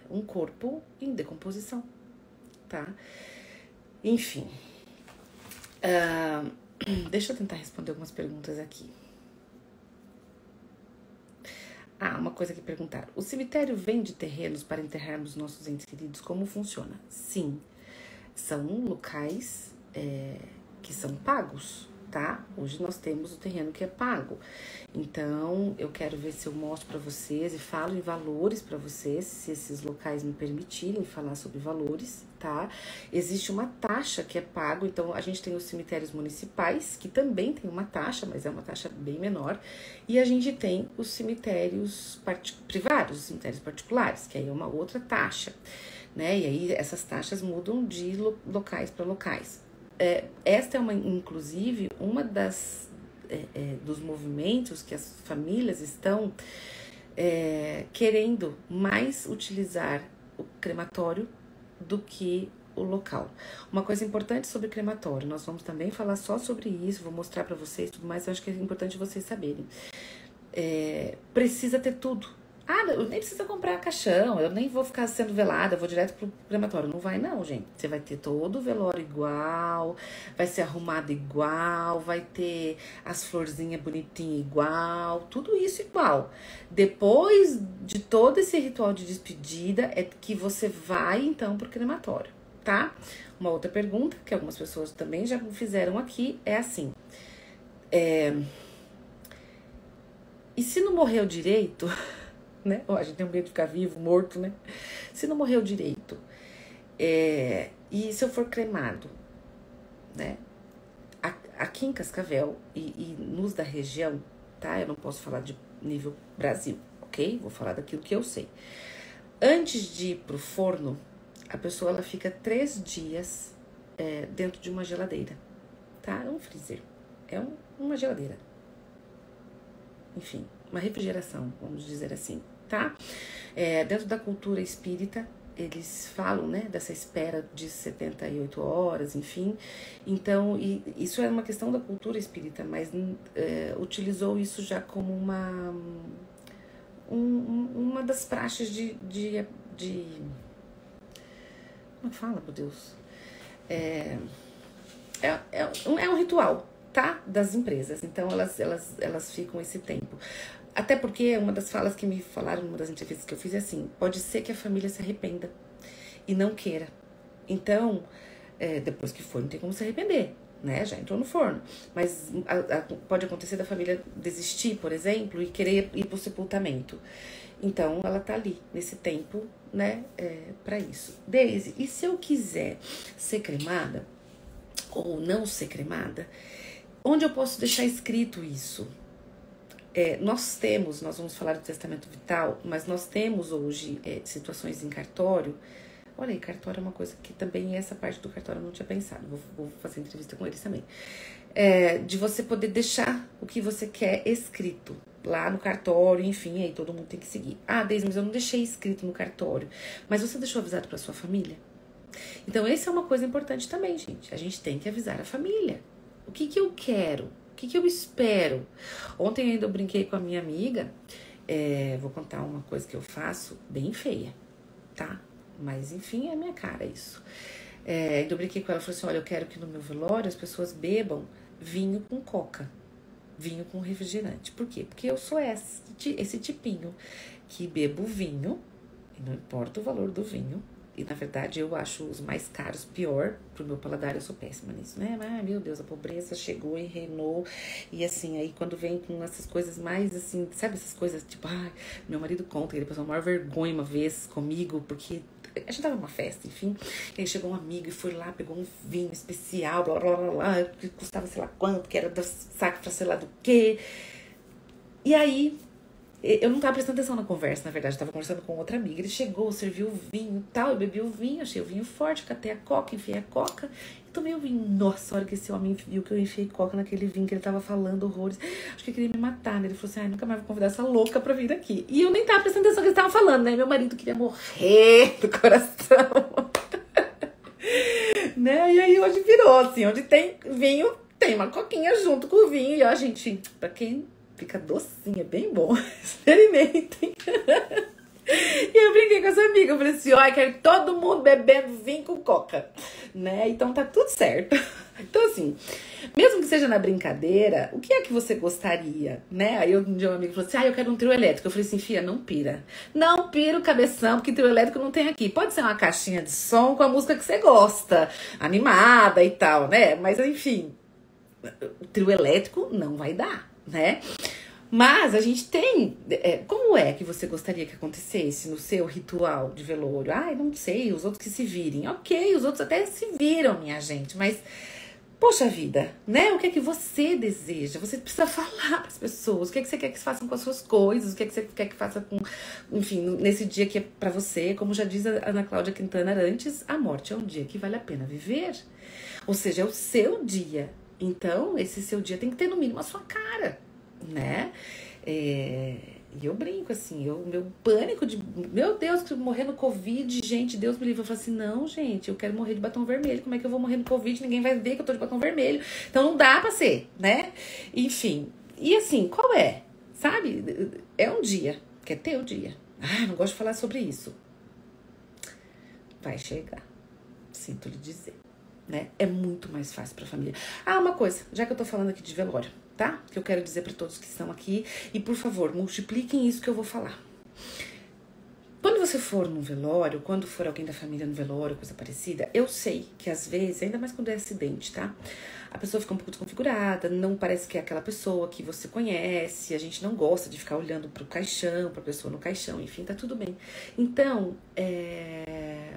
um corpo em decomposição, tá? Enfim. Deixa eu tentar responder algumas perguntas aqui. Uma coisa que perguntaram. O cemitério vende terrenos para enterrarmos nossos entes queridos? Como funciona? Sim. São locais que são pagos, tá? Hoje nós temos o terreno que é pago. Então, eu quero ver se eu mostro para vocês e falo em valores para vocês, se esses locais me permitirem falar sobre valores, tá? Existe uma taxa que é pago, então a gente tem os cemitérios municipais, que também tem uma taxa, mas é uma taxa bem menor, e a gente tem os cemitérios privados, os cemitérios particulares, que aí é uma outra taxa, né? E aí essas taxas mudam de locais para locais. Esta é inclusive, uma dos movimentos que as famílias estão querendo mais utilizar o crematório do que o local. Uma coisa importante sobre crematório, nós vamos também falar só sobre isso, vou mostrar para vocês tudo mais, eu acho que é importante vocês saberem. Precisa ter tudo. Eu nem precisa comprar caixão, eu nem vou ficar sendo velada, eu vou direto pro crematório. Não vai não, gente. Você vai ter todo o velório igual, vai ser arrumado igual, vai ter as florzinhas bonitinhas igual, tudo isso igual. Depois de todo esse ritual de despedida, é que você vai, então, pro crematório, tá? Uma outra pergunta, que algumas pessoas também já fizeram aqui, é assim. E se não morreu direito... né? A gente tem medo de ficar vivo, morto, né? Se não morreu direito, e se eu for cremado, né? Aqui em Cascavel e nos da região, tá? Eu não posso falar de nível Brasil, ok? Vou falar daquilo que eu sei. Antes de ir pro forno, a pessoa ela fica 3 dias dentro de uma geladeira, tá? É um freezer, uma geladeira. Enfim, uma refrigeração, vamos dizer assim, tá? Dentro da cultura espírita, eles falam, né, dessa espera de 78 horas, enfim. Então, isso é uma questão da cultura espírita, mas utilizou isso já como uma das praxes de como fala, meu Deus? É um ritual, tá? Das empresas. Então, elas ficam esse tempo. Até porque uma das falas que me falaram numa das entrevistas que eu fiz é assim, pode ser que a família se arrependa e não queira. Então, depois que for, não tem como se arrepender, né? Já entrou no forno. Mas pode acontecer da família desistir, por exemplo, e querer ir pro sepultamento. Então, ela tá ali, nesse tempo, né? Pra isso. Daisy, e se eu quiser ser cremada ou não ser cremada, onde eu posso deixar escrito isso? Nós vamos falar do testamento vital, mas nós temos hoje situações em cartório. Olha aí, cartório é uma coisa que também essa parte do cartório eu não tinha pensado. Vou fazer entrevista com eles também. De você poder deixar o que você quer escrito, lá no cartório, enfim, aí todo mundo tem que seguir. Ah, Deise, mas eu não deixei escrito no cartório. Mas você deixou avisado pra sua família? Então, essa é uma coisa importante também, gente. A gente tem que avisar a família. O que eu quero? O que eu espero? Ontem ainda eu brinquei com a minha amiga. Vou contar uma coisa que eu faço bem feia, tá? Mas, enfim, é minha cara isso. Eu brinquei com ela, falei assim, olha, eu quero que no meu velório as pessoas bebam vinho com coca, vinho com refrigerante. Por quê? Porque eu sou esse tipinho que bebo vinho, e não importa o valor do vinho, e na verdade eu acho os mais caros pior, pro meu paladar eu sou péssima nisso, né? Mas, meu Deus, a pobreza chegou e reinou, e assim, aí quando vem com essas coisas mais assim, sabe essas coisas, tipo, meu marido conta que ele passou a maior vergonha uma vez comigo, porque a gente tava numa festa, enfim, e aí chegou um amigo e foi lá, pegou um vinho especial, blá, blá, blá, blá, que custava sei lá quanto, que era da saco pra sei lá do quê. E aí, eu não tava prestando atenção na conversa, na verdade, eu tava conversando com outra amiga, ele chegou, serviu o vinho e tal, eu bebi o vinho, achei o vinho forte, catei a coca, enfiei a coca e tomei o vinho. Nossa, a hora que esse homem viu que eu enfiei coca naquele vinho, que ele tava falando horrores, acho que ele queria me matar, né? Ele falou assim, nunca mais vou convidar essa louca pra vir aqui. E eu nem tava prestando atenção no que eles estavam falando, né? Meu marido queria morrer do coração. Né? E aí hoje virou assim, onde tem vinho, tem uma coquinha junto com o vinho. E ó, gente, pra quem fica docinho, é bem bom, experimentem. E eu brinquei com essa amiga, eu falei assim, ó, quero todo mundo bebendo vinho com coca, né? Então tá tudo certo. Então assim, mesmo que seja na brincadeira, o que é que você gostaria, né? Aí um dia um amigo falou assim, eu quero um trio elétrico. Eu falei assim, fia, não pira. Não pira o cabeção, porque trio elétrico não tem aqui. Pode ser uma caixinha de som com a música que você gosta, animada e tal, né? Mas enfim, o trio elétrico não vai dar, né? Mas a gente tem... como é que você gostaria que acontecesse no seu ritual de velório? Não sei, os outros que se virem. Ok, os outros até se viram, minha gente. Mas, poxa vida, né? O que é que você deseja? Você precisa falar para as pessoas. O que é que você quer que façam com as suas coisas? O que é que você quer que faça com... Enfim, nesse dia que é para você. Como já diz a Ana Cláudia Quintana antes, a morte é um dia que vale a pena viver. Ou seja, é o seu dia. Então, esse seu dia tem que ter no mínimo a sua cara, né? E eu brinco assim, meu pânico de, meu Deus, que eu morrer no Covid, gente, Deus me livre. Eu falo assim, não, gente, eu quero morrer de batom vermelho. Como é que eu vou morrer no Covid? Ninguém vai ver que eu tô de batom vermelho. Então não dá pra ser, né? Enfim, e assim, qual é? Sabe? É um dia, quer ter o dia. Não gosto de falar sobre isso. Vai chegar, sinto lhe dizer, né? É muito mais fácil pra família. Uma coisa, já que eu tô falando aqui de velório, tá? Que eu quero dizer para todos que estão aqui. E, por favor, multipliquem isso que eu vou falar. Quando você for num velório, quando for alguém da família no velório, coisa parecida, eu sei que às vezes, ainda mais quando é acidente, tá? A pessoa fica um pouco desconfigurada, não parece que é aquela pessoa que você conhece, a gente não gosta de ficar olhando pro caixão, pra pessoa no caixão, enfim, tá tudo bem. Então,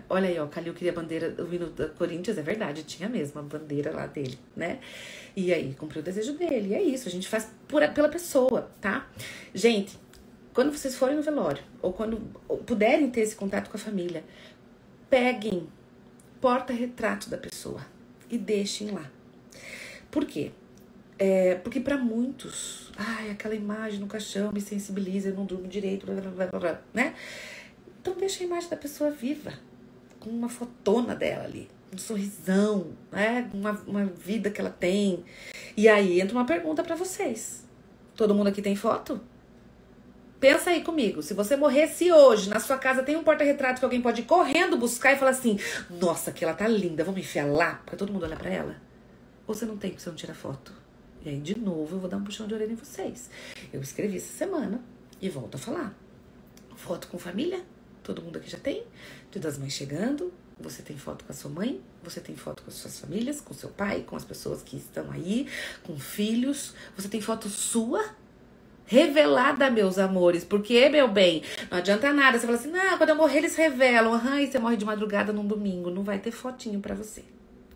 olha aí, ó, Calil queria a bandeira, o hino da Corinthians, é verdade, tinha mesmo a bandeira lá dele, né? E aí, cumpriu o desejo dele, e é isso, a gente faz pela pessoa, tá? Gente, quando vocês forem no velório, ou quando puderem ter esse contato com a família, peguem porta-retrato da pessoa e deixem lá. Por quê? Porque para muitos, aquela imagem no caixão me sensibiliza, eu não durmo direito, blá, blá, blá, blá, né? Então deixa a imagem da pessoa viva, com uma fotona dela ali, um sorrisão, né? Uma vida que ela tem. E aí entra uma pergunta para vocês. Todo mundo aqui tem foto? Pensa aí comigo, se você morresse hoje, na sua casa tem um porta-retrato que alguém pode ir correndo buscar e falar assim, nossa, que ela tá linda, vamos enfiar lá, pra todo mundo olhar pra ela? Ou você não tem, porque você não tira foto? E aí, de novo, eu vou dar um puxão de orelha em vocês. Eu escrevi essa semana e volto a falar. Foto com família, todo mundo aqui já tem. Dia das Mães chegando, você tem foto com a sua mãe, você tem foto com as suas famílias, com seu pai, com as pessoas que estão aí, com filhos. Você tem foto sua revelada, meus amores, porque, meu bem, não adianta nada, você fala assim, quando eu morrer eles revelam, e você morre de madrugada num domingo, não vai ter fotinho pra você,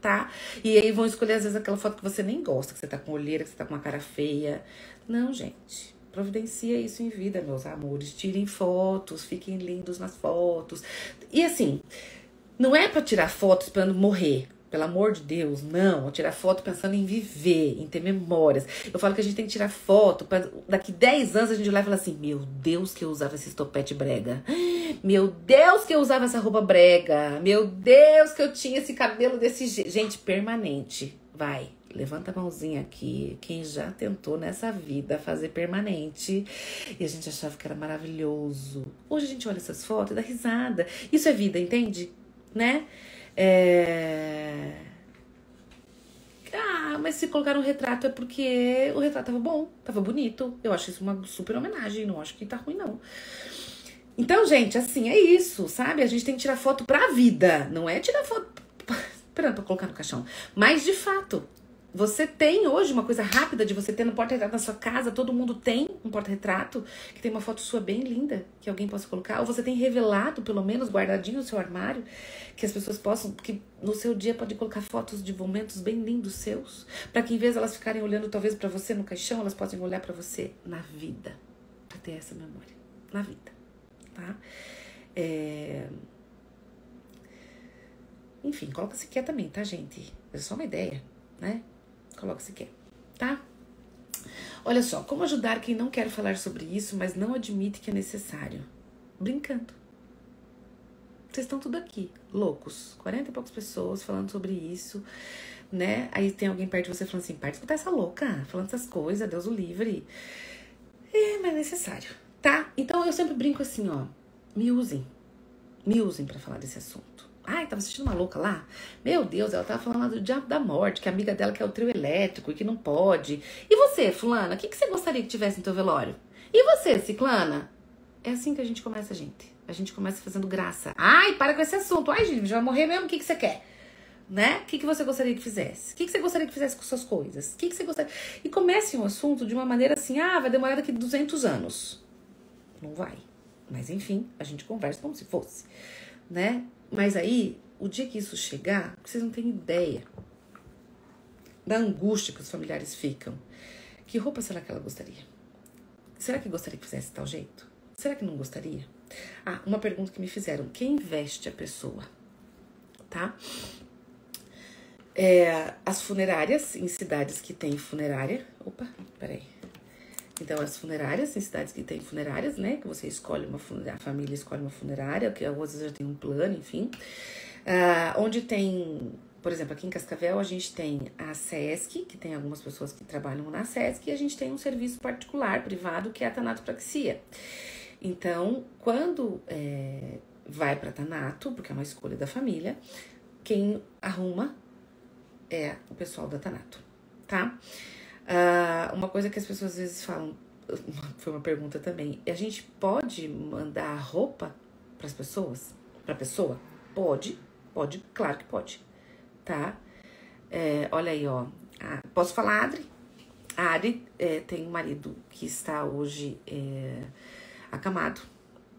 tá? E aí vão escolher às vezes aquela foto que você nem gosta, que você tá com olheira, que você tá com uma cara feia. Não, gente, providencia isso em vida, meus amores, tirem fotos, fiquem lindos nas fotos. E assim, não é pra tirar foto esperando morrer, Pelo amor de Deus, não. Tirar foto pensando em viver, em ter memórias. Eu falo que a gente tem que tirar foto pra daqui 10 anos a gente olhar e falar assim: meu Deus, que eu usava esse topete brega. Meu Deus, que eu usava essa roupa brega. Meu Deus, que eu tinha esse cabelo desse jeito. Gente, permanente. Vai, levanta a mãozinha aqui. Quem já tentou nessa vida fazer permanente. E a gente achava que era maravilhoso. Hoje a gente olha essas fotos e dá risada. Isso é vida, entende? Né? Mas se colocar um retrato é porque o retrato tava bom, tava bonito. Eu acho isso uma super homenagem, não acho que tá ruim, não. Então, gente, assim, é isso, sabe? A gente tem que tirar foto pra vida, não é tirar foto esperando pra colocar no caixão. Mas, de fato, você tem hoje uma coisa rápida de você ter no porta-retrato na sua casa, todo mundo tem um porta-retrato que tem uma foto sua bem linda, que alguém possa colocar, ou você tem revelado, pelo menos, guardadinho no seu armário, que as pessoas possam, que no seu dia pode colocar fotos de momentos bem lindos seus, para que em vez de elas ficarem olhando talvez pra você no caixão, elas possam olhar pra você na vida, pra ter essa memória, na vida, tá? Enfim, coloca se quer também, tá, gente? É só uma ideia, né? Coloca se quer, tá? Olha só, como ajudar quem não quer falar sobre isso, mas não admite que é necessário? Brincando. Vocês estão tudo aqui, loucos. 40 e poucas pessoas falando sobre isso, né? Aí tem alguém perto de você falando assim, para de escutar essa louca, falando essas coisas, Deus o livre. Mas é necessário, tá? Então eu sempre brinco assim, ó, me usem pra falar desse assunto. Ai, tava assistindo uma louca lá. Meu Deus, ela tava falando lá do diabo da morte, que a amiga dela quer o trio elétrico e que não pode. E você, fulana, o que você gostaria que tivesse no teu velório? E você, ciclana? É assim que a gente começa, gente. A gente começa fazendo graça. Ai, para com esse assunto. Ai, gente, já vai morrer mesmo, o que você quer? Né? O que você gostaria que fizesse? O que você gostaria que fizesse com suas coisas? O que você gostaria... E comece um assunto de uma maneira assim, vai demorar daqui 200 anos. Não vai. Mas enfim, a gente conversa como se fosse, né? Mas aí, o dia que isso chegar, vocês não têm ideia da angústia que os familiares ficam. Que roupa será que ela gostaria? Será que gostaria que fizesse de tal jeito? Será que não gostaria? Uma pergunta que me fizeram. Quem veste a pessoa? Tá? As funerárias, em cidades que tem funerária... Opa, peraí. Então, as funerárias, em cidades que tem funerárias, né? Que você escolhe uma funerária, a família escolhe uma funerária, que às vezes já tem um plano, enfim. Onde tem, por exemplo, aqui em Cascavel, a gente tem a SESC, que tem algumas pessoas que trabalham na SESC, e a gente tem um serviço particular, privado, que é a tanatopraxia. Então, quando vai para tanato, porque é uma escolha da família, quem arruma é o pessoal da tanato, tá? Uma coisa que as pessoas às vezes falam, foi uma pergunta também, a gente pode mandar roupa pras pessoas? Pra pessoa? Pode, claro que pode, tá? Olha aí, ó, posso falar, Adri? A Adri tem um marido que está hoje acamado,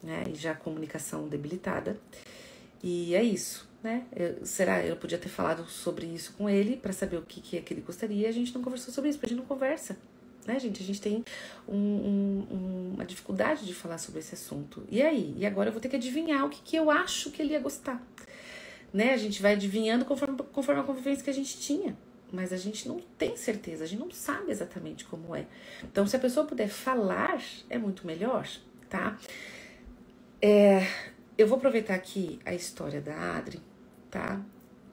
né, e já comunicação debilitada, e é isso, né? Eu podia ter falado sobre isso com ele para saber o que é que ele gostaria. A gente não conversou sobre isso, porque a gente não conversa, né, gente? A gente tem uma dificuldade de falar sobre esse assunto. E aí? E agora eu vou ter que adivinhar o que eu acho que ele ia gostar, né? A gente vai adivinhando conforme a convivência que a gente tinha, mas a gente não tem certeza, a gente não sabe exatamente como é. Então, se a pessoa puder falar, é muito melhor, tá? Eu vou aproveitar aqui a história da Adri, tá?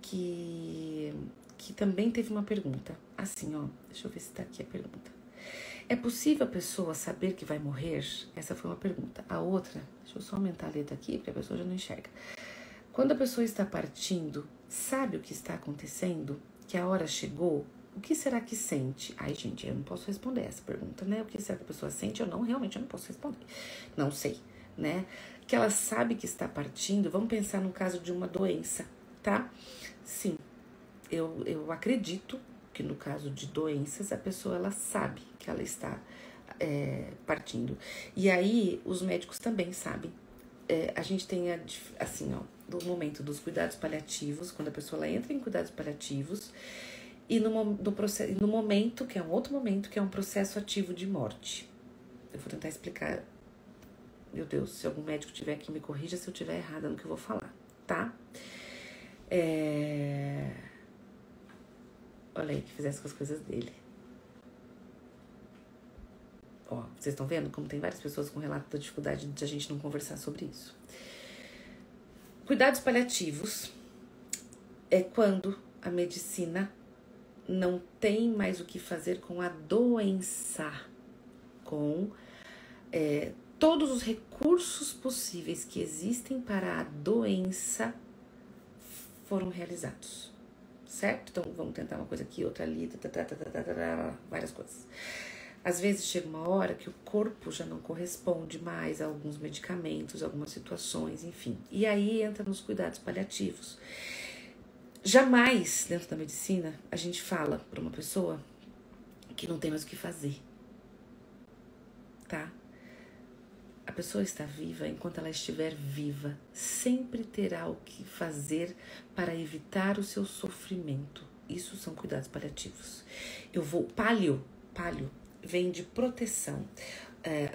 Que também teve uma pergunta. Assim, ó, deixa eu ver se tá aqui a pergunta. É possível a pessoa saber que vai morrer? Essa foi uma pergunta. A outra, deixa eu só aumentar a letra aqui, porque a pessoa já não enxerga. Quando a pessoa está partindo, sabe o que está acontecendo? Que a hora chegou? O que será que sente? Ai, gente, eu não posso responder essa pergunta, né? O que será que a pessoa sente? Realmente eu não posso responder. Não sei, né? Que ela sabe que está partindo. Vamos pensar no caso de uma doença, tá? Sim, eu acredito que no caso de doenças, a pessoa ela sabe que ela está partindo. E aí, os médicos também sabem. A gente tem, assim, ó, no momento dos cuidados paliativos, quando a pessoa ela entra em cuidados paliativos, e no momento, que é um outro momento, que é um processo ativo de morte. Eu vou tentar explicar. Meu Deus, se algum médico tiver aqui, me corrija se eu estiver errada no que eu vou falar, tá? falei que fizesse com as coisas dele. Ó, vocês estão vendo como tem várias pessoas com relato da dificuldade de a gente não conversar sobre isso. Cuidados paliativos é quando a medicina não tem mais o que fazer com a doença, com todos os recursos possíveis que existem para a doença foram realizados, certo? Então, vamos tentar uma coisa aqui, outra ali, várias coisas. Às vezes chega uma hora que o corpo já não corresponde mais a alguns medicamentos, algumas situações, enfim. E aí entra nos cuidados paliativos. Jamais, dentro da medicina, a gente fala para uma pessoa que não tem mais o que fazer, tá? A pessoa está viva, enquanto ela estiver viva, sempre terá o que fazer para evitar o seu sofrimento. Isso são cuidados paliativos. Palio vem de proteção.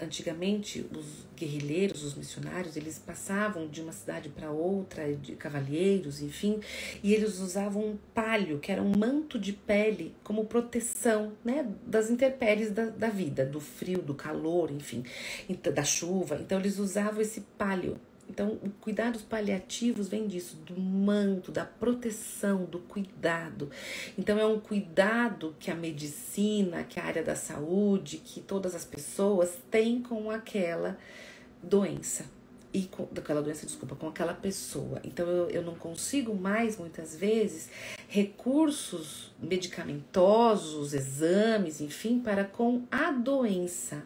Antigamente, os guerrilheiros, os missionários, eles passavam de uma cidade para outra, de cavalheiros, enfim, e eles usavam um palio, que era um manto de pele, como proteção, né, das intempéries da vida, do frio, do calor, enfim, da chuva. Então, eles usavam esse palio. Então, o cuidados paliativos vem disso, do manto, da proteção, do cuidado. Então, é um cuidado que a medicina, que a área da saúde, que todas as pessoas têm com aquela doença. Com aquela pessoa. Então, eu não consigo mais, muitas vezes, recursos medicamentosos, exames, enfim, para com a doença.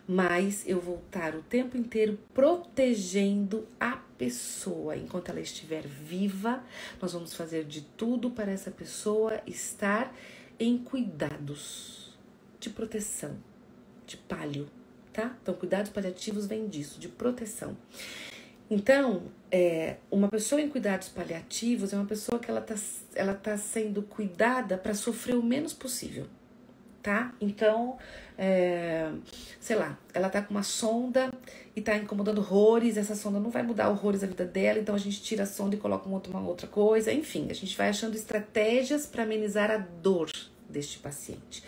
Mas eu vou estar o tempo inteiro protegendo a pessoa. Enquanto ela estiver viva, nós vamos fazer de tudo para essa pessoa estar em cuidados de proteção, de palio, tá? Então, cuidados paliativos vem disso, de proteção. Então, uma pessoa em cuidados paliativos é uma pessoa que ela tá sendo cuidada para sofrer o menos possível. Tá? Então, sei lá, ela tá com uma sonda e tá incomodando horrores, essa sonda não vai mudar horrores a vida dela, então a gente tira a sonda e coloca uma outra coisa, enfim, a gente vai achando estratégias para amenizar a dor deste paciente,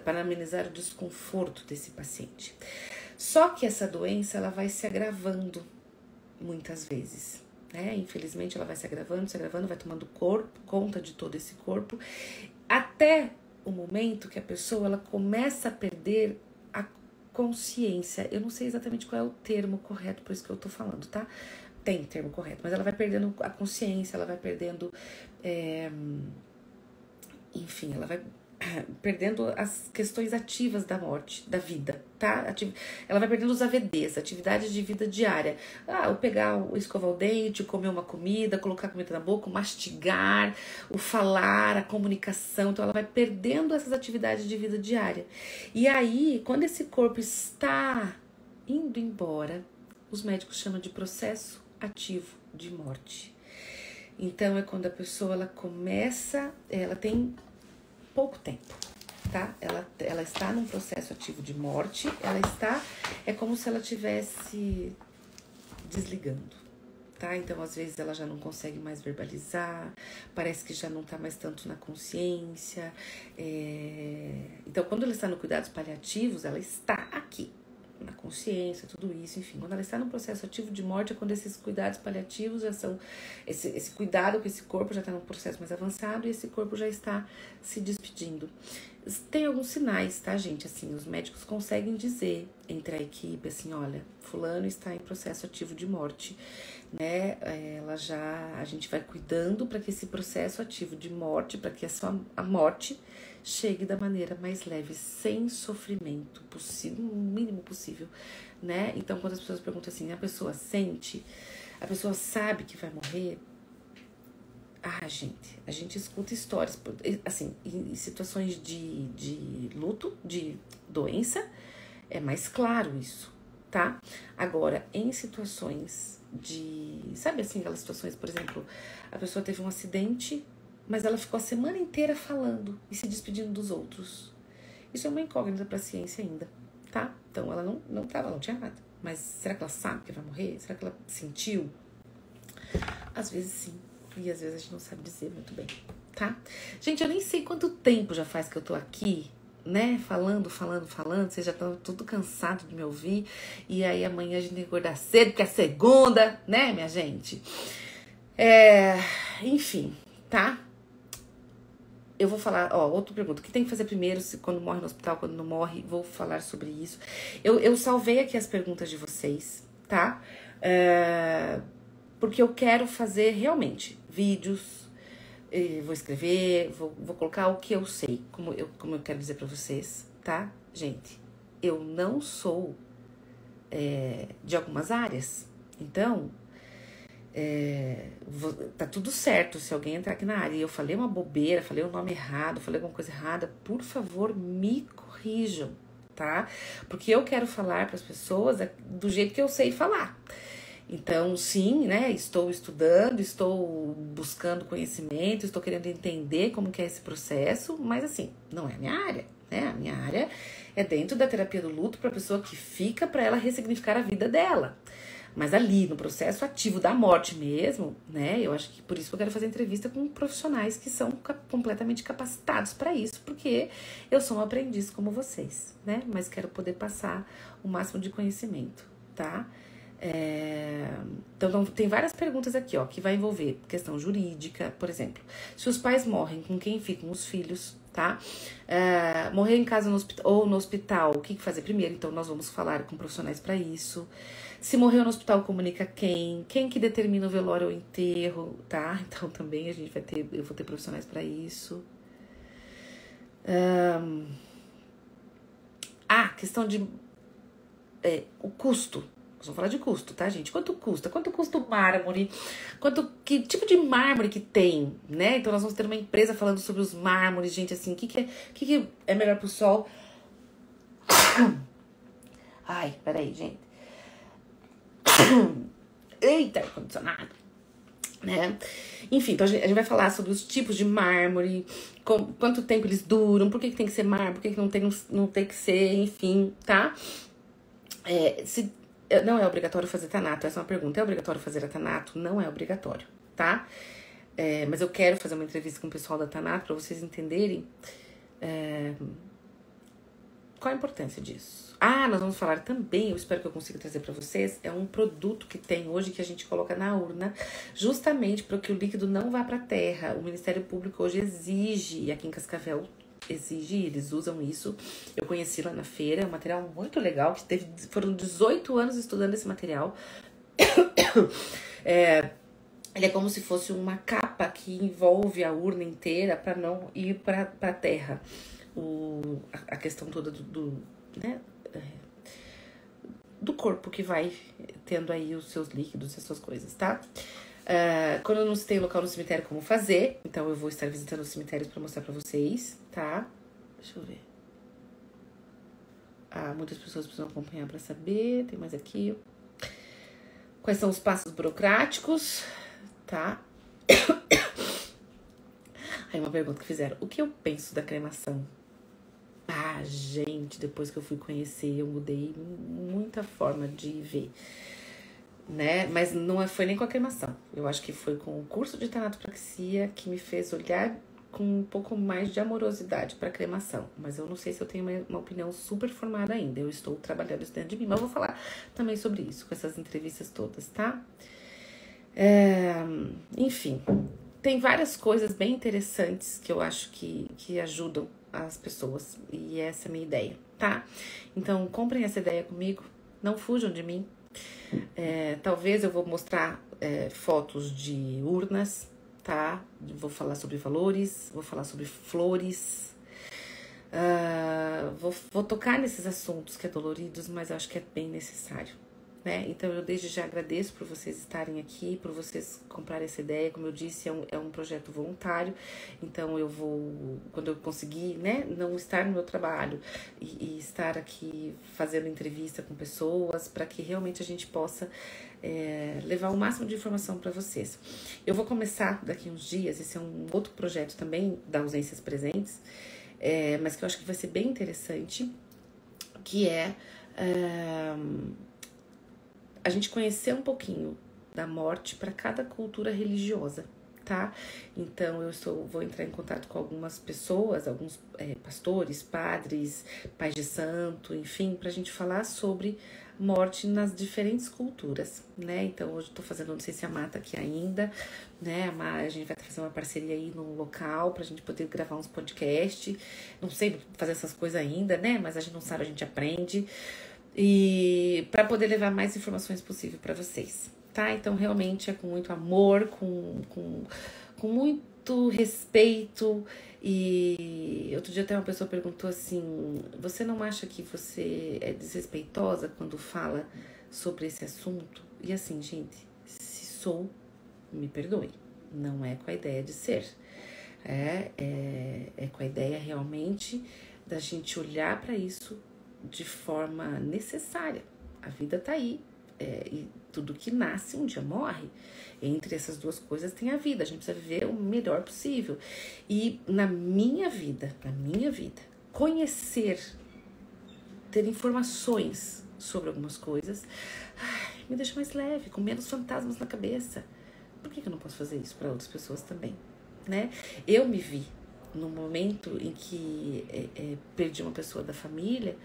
para amenizar o desconforto desse paciente. Só que essa doença, ela vai se agravando muitas vezes, né? Infelizmente, ela vai se agravando, vai tomando conta de todo esse corpo, até o momento que a pessoa ela começa a perder a consciência. Eu não sei exatamente qual é o termo correto, por isso que eu tô falando, tá? Tem termo correto, mas ela vai perdendo a consciência, ela vai perdendo, enfim, ela vai perdendo as questões ativas da morte, da vida, tá? Ela vai perdendo os AVDs, atividades de vida diária. O pegar, escovar o dente, comer uma comida, colocar a comida na boca, o mastigar, o falar, a comunicação. Então, ela vai perdendo essas atividades de vida diária. E aí, quando esse corpo está indo embora, os médicos chamam de processo ativo de morte. Então, é quando a pessoa, ela tem pouco tempo, tá? Ela está num processo ativo de morte, é como se ela estivesse desligando, tá? Então, às vezes, ela já não consegue mais verbalizar, parece que já não tá mais tanto na consciência. Então, quando ela está no cuidados paliativos, ela está aqui, na consciência, tudo isso, enfim. Quando ela está no processo ativo de morte, é quando esses cuidados paliativos já são... Esse cuidado com esse corpo já está num processo mais avançado e esse corpo já está se despedindo. Tem alguns sinais, tá, gente? Assim, os médicos conseguem dizer entre a equipe, assim, olha, fulano está em processo ativo de morte, né? A gente vai cuidando para que esse processo ativo de morte, para que a morte chegue da maneira mais leve, sem sofrimento possível, o mínimo possível, né? Então, quando as pessoas perguntam assim, a pessoa sente, a pessoa sabe que vai morrer, gente, a gente escuta histórias, assim, em situações de luto, de doença, é mais claro isso, tá? Agora, em situações sabe assim, aquelas situações, por exemplo, a pessoa teve um acidente, mas ela ficou a semana inteira falando e se despedindo dos outros. Isso é uma incógnita para a ciência ainda, tá? Então, ela não tinha nada. Mas será que ela sabe que vai morrer? Será que ela sentiu? Às vezes sim, e às vezes a gente não sabe dizer muito bem, tá? Gente, eu nem sei quanto tempo já faz que eu tô aqui, né? Falando. Vocês já estão tudo cansados de me ouvir. E aí amanhã a gente tem que acordar cedo, porque é segunda, né, minha gente? Enfim, tá? Eu vou falar, outra pergunta. O que tem que fazer primeiro, se quando morre no hospital, quando não morre? Vou falar sobre isso. Eu salvei aqui as perguntas de vocês, tá? Porque eu quero fazer realmente vídeos, vou escrever, vou colocar o que eu sei, como eu quero dizer pra vocês, tá? Gente, eu não sou de algumas áreas, então tá tudo certo se alguém entrar aqui na área e eu falei uma bobeira, falei o nome errado, falei alguma coisa errada, por favor, me corrijam, tá? Porque eu quero falar para as pessoas do jeito que eu sei falar. Então, sim, né, estou estudando, estou buscando conhecimento, estou querendo entender como que é esse processo, mas assim, não é a minha área, né? A minha área é dentro da terapia do luto para a pessoa que fica, para ela ressignificar a vida dela. Mas ali, no processo ativo da morte mesmo, né? Eu acho que por isso que eu quero fazer entrevista com profissionais que são completamente capacitados para isso, porque eu sou um aprendiz como vocês, né? Mas quero poder passar o máximo de conhecimento, tá? Então tem várias perguntas aqui, ó, que vai envolver questão jurídica, por exemplo. Se os pais morrem, com quem ficam os filhos, tá? Morrer em casa ou no hospital, o que fazer primeiro? Então nós vamos falar com profissionais para isso. Se morreu no hospital, comunica quem? Quem que determina o velório ou o enterro, tá? Então também eu vou ter profissionais para isso. Questão de o custo. Nós vamos falar de custo, tá, gente? Quanto custa? Quanto custa o mármore? Que tipo de mármore que tem, né? Então nós vamos ter uma empresa falando sobre os mármores, gente, assim, o que é melhor pro sol? Ai, peraí, gente. Eita, ar-condicionado, né? Enfim, então a gente vai falar sobre os tipos de mármore, quanto tempo eles duram, por que tem que ser mármore, por que não tem que ser, enfim, tá? Não é obrigatório fazer tanato, essa é uma pergunta. É obrigatório fazer a tanato? Não é obrigatório, tá? Mas eu quero fazer uma entrevista com o pessoal da tanato pra vocês entenderem qual a importância disso. Nós vamos falar também, eu espero que eu consiga trazer pra vocês, é um produto que tem hoje que a gente coloca na urna, justamente para que o líquido não vá pra terra. O Ministério Público hoje exige, e aqui em Cascavel exige, eles usam isso. Eu conheci lá na feira, é um material muito legal, que foram 18 anos estudando esse material. Ele é como se fosse uma capa que envolve a urna inteira para não ir para a terra. A questão toda do corpo que vai tendo aí os seus líquidos, as suas coisas, tá? Quando não se tem local no cemitério, como fazer? Então eu vou estar visitando os cemitérios para mostrar para vocês, tá? Deixa eu ver. Muitas pessoas precisam acompanhar para saber. Tem mais aqui. Quais são os passos burocráticos, tá? Aí uma pergunta que fizeram. O que eu penso da cremação? Gente, depois que eu fui conhecer, eu mudei muita forma de ver, né? Mas não foi nem com a cremação. Eu acho que foi com o curso de tanatopraxia que me fez olhar com um pouco mais de amorosidade para cremação. Mas eu não sei se eu tenho uma opinião super formada ainda. Eu estou trabalhando isso dentro de mim, mas eu vou falar também sobre isso, com essas entrevistas todas, tá? Enfim, tem várias coisas bem interessantes que eu acho que ajudam as pessoas, e essa é a minha ideia, tá? Então, comprem essa ideia comigo, não fujam de mim. Talvez eu vou mostrar fotos de urnas, tá? Vou falar sobre valores, vou falar sobre flores, vou tocar nesses assuntos que é doloridos, mas eu acho que é bem necessário, né? Então eu desde já agradeço por vocês estarem aqui, por vocês comprarem essa ideia. Como eu disse, é um projeto voluntário, então eu vou, quando eu conseguir, né, não estar no meu trabalho e estar aqui fazendo entrevista com pessoas, para que realmente a gente possa levar o máximo de informação para vocês. Eu vou começar daqui uns dias, esse é um outro projeto também da Ausências Presentes, mas que eu acho que vai ser bem interessante, que é a gente conhecer um pouquinho da morte para cada cultura religiosa, tá? Então vou entrar em contato com algumas pessoas, alguns pastores, padres, pais de santo, enfim, pra gente falar sobre morte nas diferentes culturas, né? Então hoje eu tô fazendo, não sei se a Má tá aqui ainda, né? A gente vai fazer uma parceria aí num local pra gente poder gravar uns podcasts. Não sei fazer essas coisas ainda, né? Mas a gente não sabe, a gente aprende. E para poder levar mais informações possível para vocês, tá? Então realmente é com muito amor, com muito respeito. E outro dia até uma pessoa perguntou assim: você não acha que você é desrespeitosa quando fala sobre esse assunto? E assim, gente, se sou, me perdoe. Não é com a ideia de ser. É com a ideia realmente da gente olhar para isso de forma necessária. A vida tá aí. E tudo que nasce um dia morre. Entre essas duas coisas tem a vida. A gente precisa viver o melhor possível. E na minha vida, conhecer, ter informações sobre algumas coisas, me deixa mais leve, com menos fantasmas na cabeça. Por que eu não posso fazer isso para outras pessoas também, né? Eu me vi no momento em que perdi uma pessoa da família,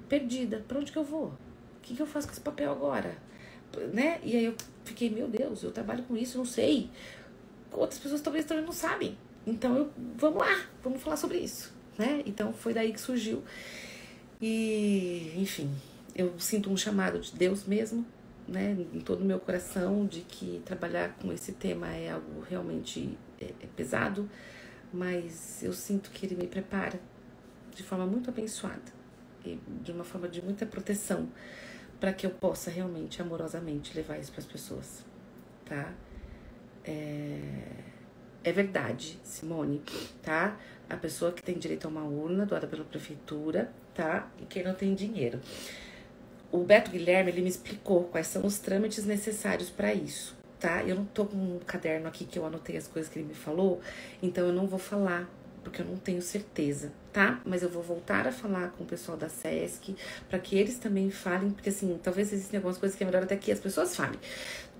perdida. Para onde que eu vou? O que eu faço com esse papel agora? Né? E aí eu fiquei, meu Deus, eu trabalho com isso, não sei. Outras pessoas talvez também não sabem. Então vamos lá, vamos falar sobre isso, né? Então foi daí que surgiu. E, enfim, eu sinto um chamado de Deus mesmo, né? Em todo o meu coração, de que trabalhar com esse tema é algo realmente pesado, mas eu sinto que ele me prepara de forma muito abençoada e de uma forma de muita proteção, para que eu possa realmente, amorosamente, levar isso para as pessoas, tá? É verdade, Simone, tá? A pessoa que tem direito a uma urna doada pela prefeitura, tá? E quem não tem dinheiro. O Beto Guilherme, ele me explicou quais são os trâmites necessários para isso, tá? Eu não tô com um caderno aqui que eu anotei as coisas que ele me falou, então eu não vou falar, porque eu não tenho certeza, tá? Mas eu vou voltar a falar com o pessoal da SESC, para que eles também falem, porque assim, talvez existem algumas coisas que é melhor até que as pessoas falem.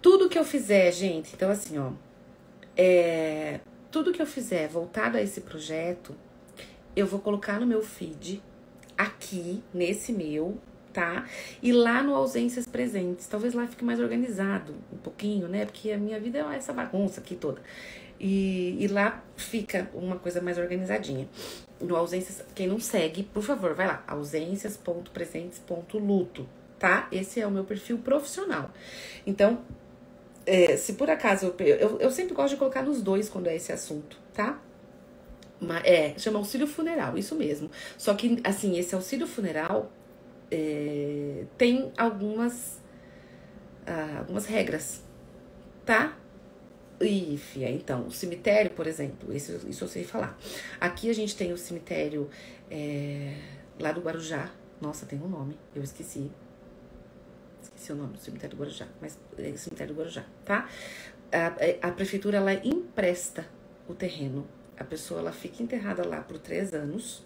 Tudo que eu fizer, gente, então assim, ó, tudo que eu fizer voltado a esse projeto, eu vou colocar no meu feed, aqui, nesse meu, tá? E lá no Ausências Presentes, talvez lá fique mais organizado um pouquinho, né? Porque a minha vida é essa bagunça aqui toda. E lá fica uma coisa mais organizadinha. No Ausências, quem não segue, por favor, vai lá, ausências.presentes.luto, tá? Esse é o meu perfil profissional. Então, se por acaso, eu sempre gosto de colocar nos dois quando é esse assunto, tá? Chama auxílio funeral, isso mesmo. Só que, assim, esse auxílio funeral tem algumas regras, tá? E, fia, então, o cemitério, por exemplo, isso eu sei falar. Aqui a gente tem o cemitério lá do Guarujá. Nossa, tem um nome, eu esqueci. Esqueci o nome do cemitério do Guarujá, mas é o cemitério do Guarujá, tá? A prefeitura, ela empresta o terreno. A pessoa, ela fica enterrada lá por 3 anos.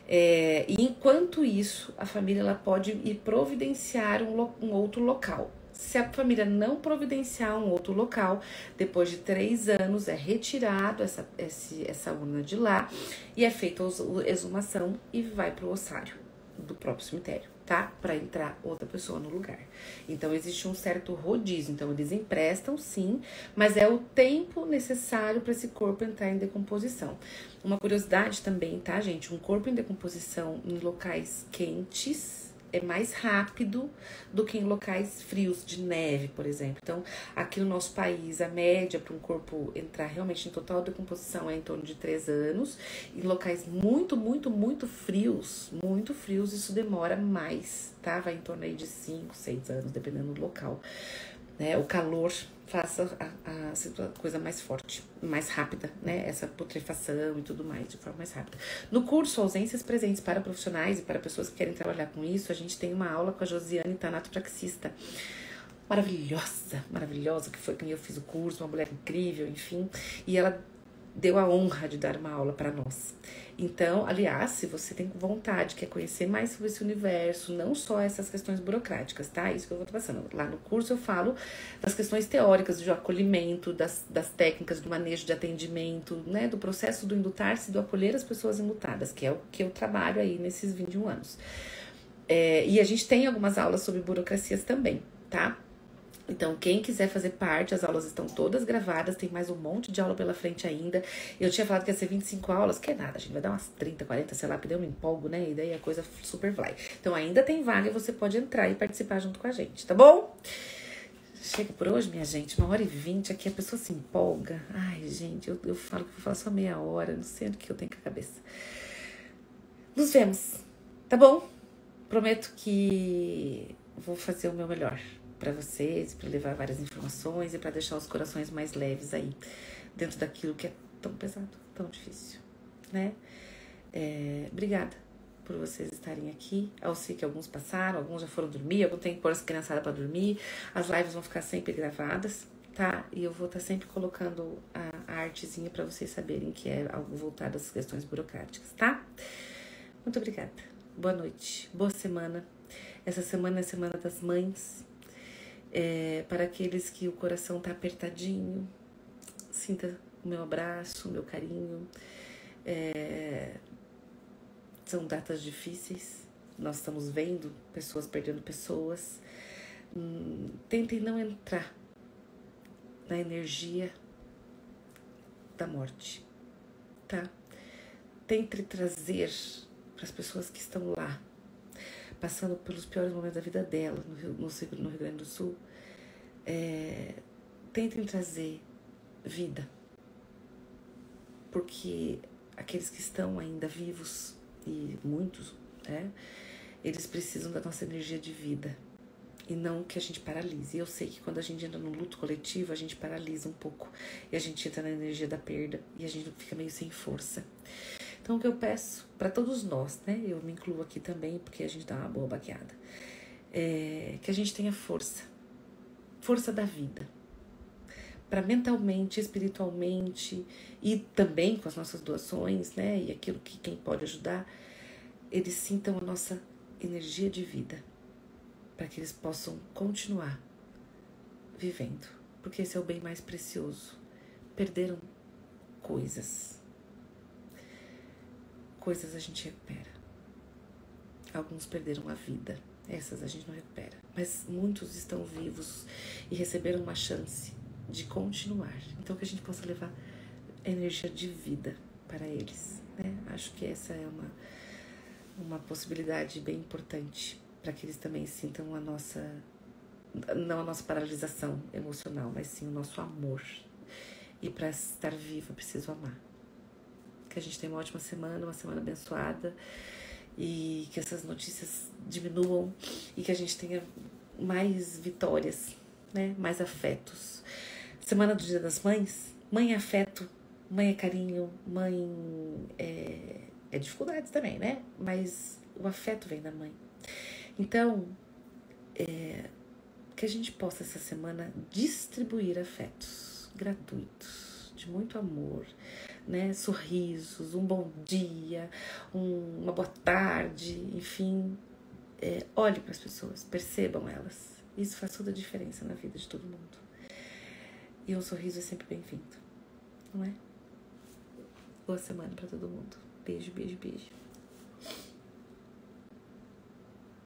E enquanto isso, a família, ela pode ir providenciar um outro local. Se a família não providenciar um outro local, depois de 3 anos é retirado essa urna de lá e é feita a exumação e vai para o ossário do próprio cemitério, tá? Para entrar outra pessoa no lugar. Então existe um certo rodízio. Então eles emprestam, sim, mas é o tempo necessário para esse corpo entrar em decomposição. Uma curiosidade também, tá, gente? Um corpo em decomposição em locais quentes é mais rápido do que em locais frios, de neve, por exemplo. Então, aqui no nosso país, a média para um corpo entrar realmente em total decomposição é em torno de 3 anos. Em locais muito, muito, muito frios, isso demora mais, tá? Vai em torno aí de 5, 6 anos, dependendo do local. Né? O calor faça a coisa mais forte, mais rápida, né? Essa putrefação e tudo mais, de forma mais rápida. No curso Ausências Presentes para Profissionais e para pessoas que querem trabalhar com isso, a gente tem uma aula com a Josiane Tanatopraxista, maravilhosa, que foi quem eu fiz o curso, uma mulher incrível, enfim. E ela deu a honra de dar uma aula para nós. Então, aliás, se você tem vontade, quer conhecer mais sobre esse universo, não só essas questões burocráticas, tá? Isso que eu vou estar passando. Lá no curso eu falo das questões teóricas do acolhimento, das técnicas do manejo de atendimento, né? Do processo do indutar-se e do acolher as pessoas enlutadas, que é o que eu trabalho aí nesses 21 anos. E a gente tem algumas aulas sobre burocracias também, tá? Então, quem quiser fazer parte, as aulas estão todas gravadas, tem mais um monte de aula pela frente ainda. Eu tinha falado que ia ser 25 aulas, que é nada, a gente vai dar umas 30, 40, sei lá, porque daí eu me empolgo, né? E daí a coisa super vai. Então, ainda tem vaga e você pode entrar e participar junto com a gente, tá bom? Chega por hoje, minha gente, 1h20, aqui a pessoa se empolga. Ai, gente, eu falo que vou falar só meia hora, não sei o que eu tenho com a cabeça. Nos vemos, tá bom? Prometo que vou fazer o meu melhor para vocês, para levar várias informações e para deixar os corações mais leves aí, dentro daquilo que é tão pesado, tão difícil, né? Obrigada por vocês estarem aqui. Eu sei que alguns passaram, alguns já foram dormir, alguns tem que pôr as criançadas para dormir. As lives vão ficar sempre gravadas, tá? E eu vou estar sempre colocando a artezinha para vocês saberem que é algo voltado às questões burocráticas, tá? Muito obrigada. Boa noite, boa semana. Essa semana é a Semana das Mães. Para aqueles que o coração tá apertadinho, sinta o meu abraço, o meu carinho. São datas difíceis, nós estamos vendo pessoas perdendo pessoas. Tentem não entrar na energia da morte, tá? Tentem trazer para as pessoas que estão lá, passando pelos piores momentos da vida dela, no Rio Grande do Sul, tentem trazer vida, porque aqueles que estão ainda vivos, e muitos, né, eles precisam da nossa energia de vida, e não que a gente paralise. Eu sei que quando a gente entra no luto coletivo, a gente paralisa um pouco, e a gente entra na energia da perda, e a gente fica meio sem força. Então, o que eu peço para todos nós, né? Eu me incluo aqui também, porque a gente dá uma boa baqueada. Que a gente tenha força da vida. Para mentalmente, espiritualmente e também com as nossas doações, né? E aquilo que quem pode ajudar, eles sintam a nossa energia de vida. Para que eles possam continuar vivendo. Porque esse é o bem mais precioso. Perderam coisas. Coisas a gente recupera. Alguns perderam a vida. Essas a gente não recupera. Mas muitos estão vivos e receberam uma chance de continuar. Então que a gente possa levar energia de vida para eles, né? Acho que essa é uma possibilidade bem importante para que eles também sintam não a nossa paralisação emocional, mas sim o nosso amor. E para estar vivo eu preciso amar. Que a gente tenha uma ótima semana, uma semana abençoada, e que essas notícias diminuam e que a gente tenha mais vitórias, né? Mais afetos. Semana do Dia das Mães, mãe é afeto, mãe é carinho, mãe é dificuldades também, né? Mas o afeto vem da mãe. Então, que a gente possa essa semana distribuir afetos gratuitos, de muito amor, né? Sorrisos, um bom dia, uma boa tarde, enfim. Olhe para as pessoas, percebam elas. Isso faz toda a diferença na vida de todo mundo. E um sorriso é sempre bem-vindo, não é? Boa semana para todo mundo. Beijo, beijo, beijo.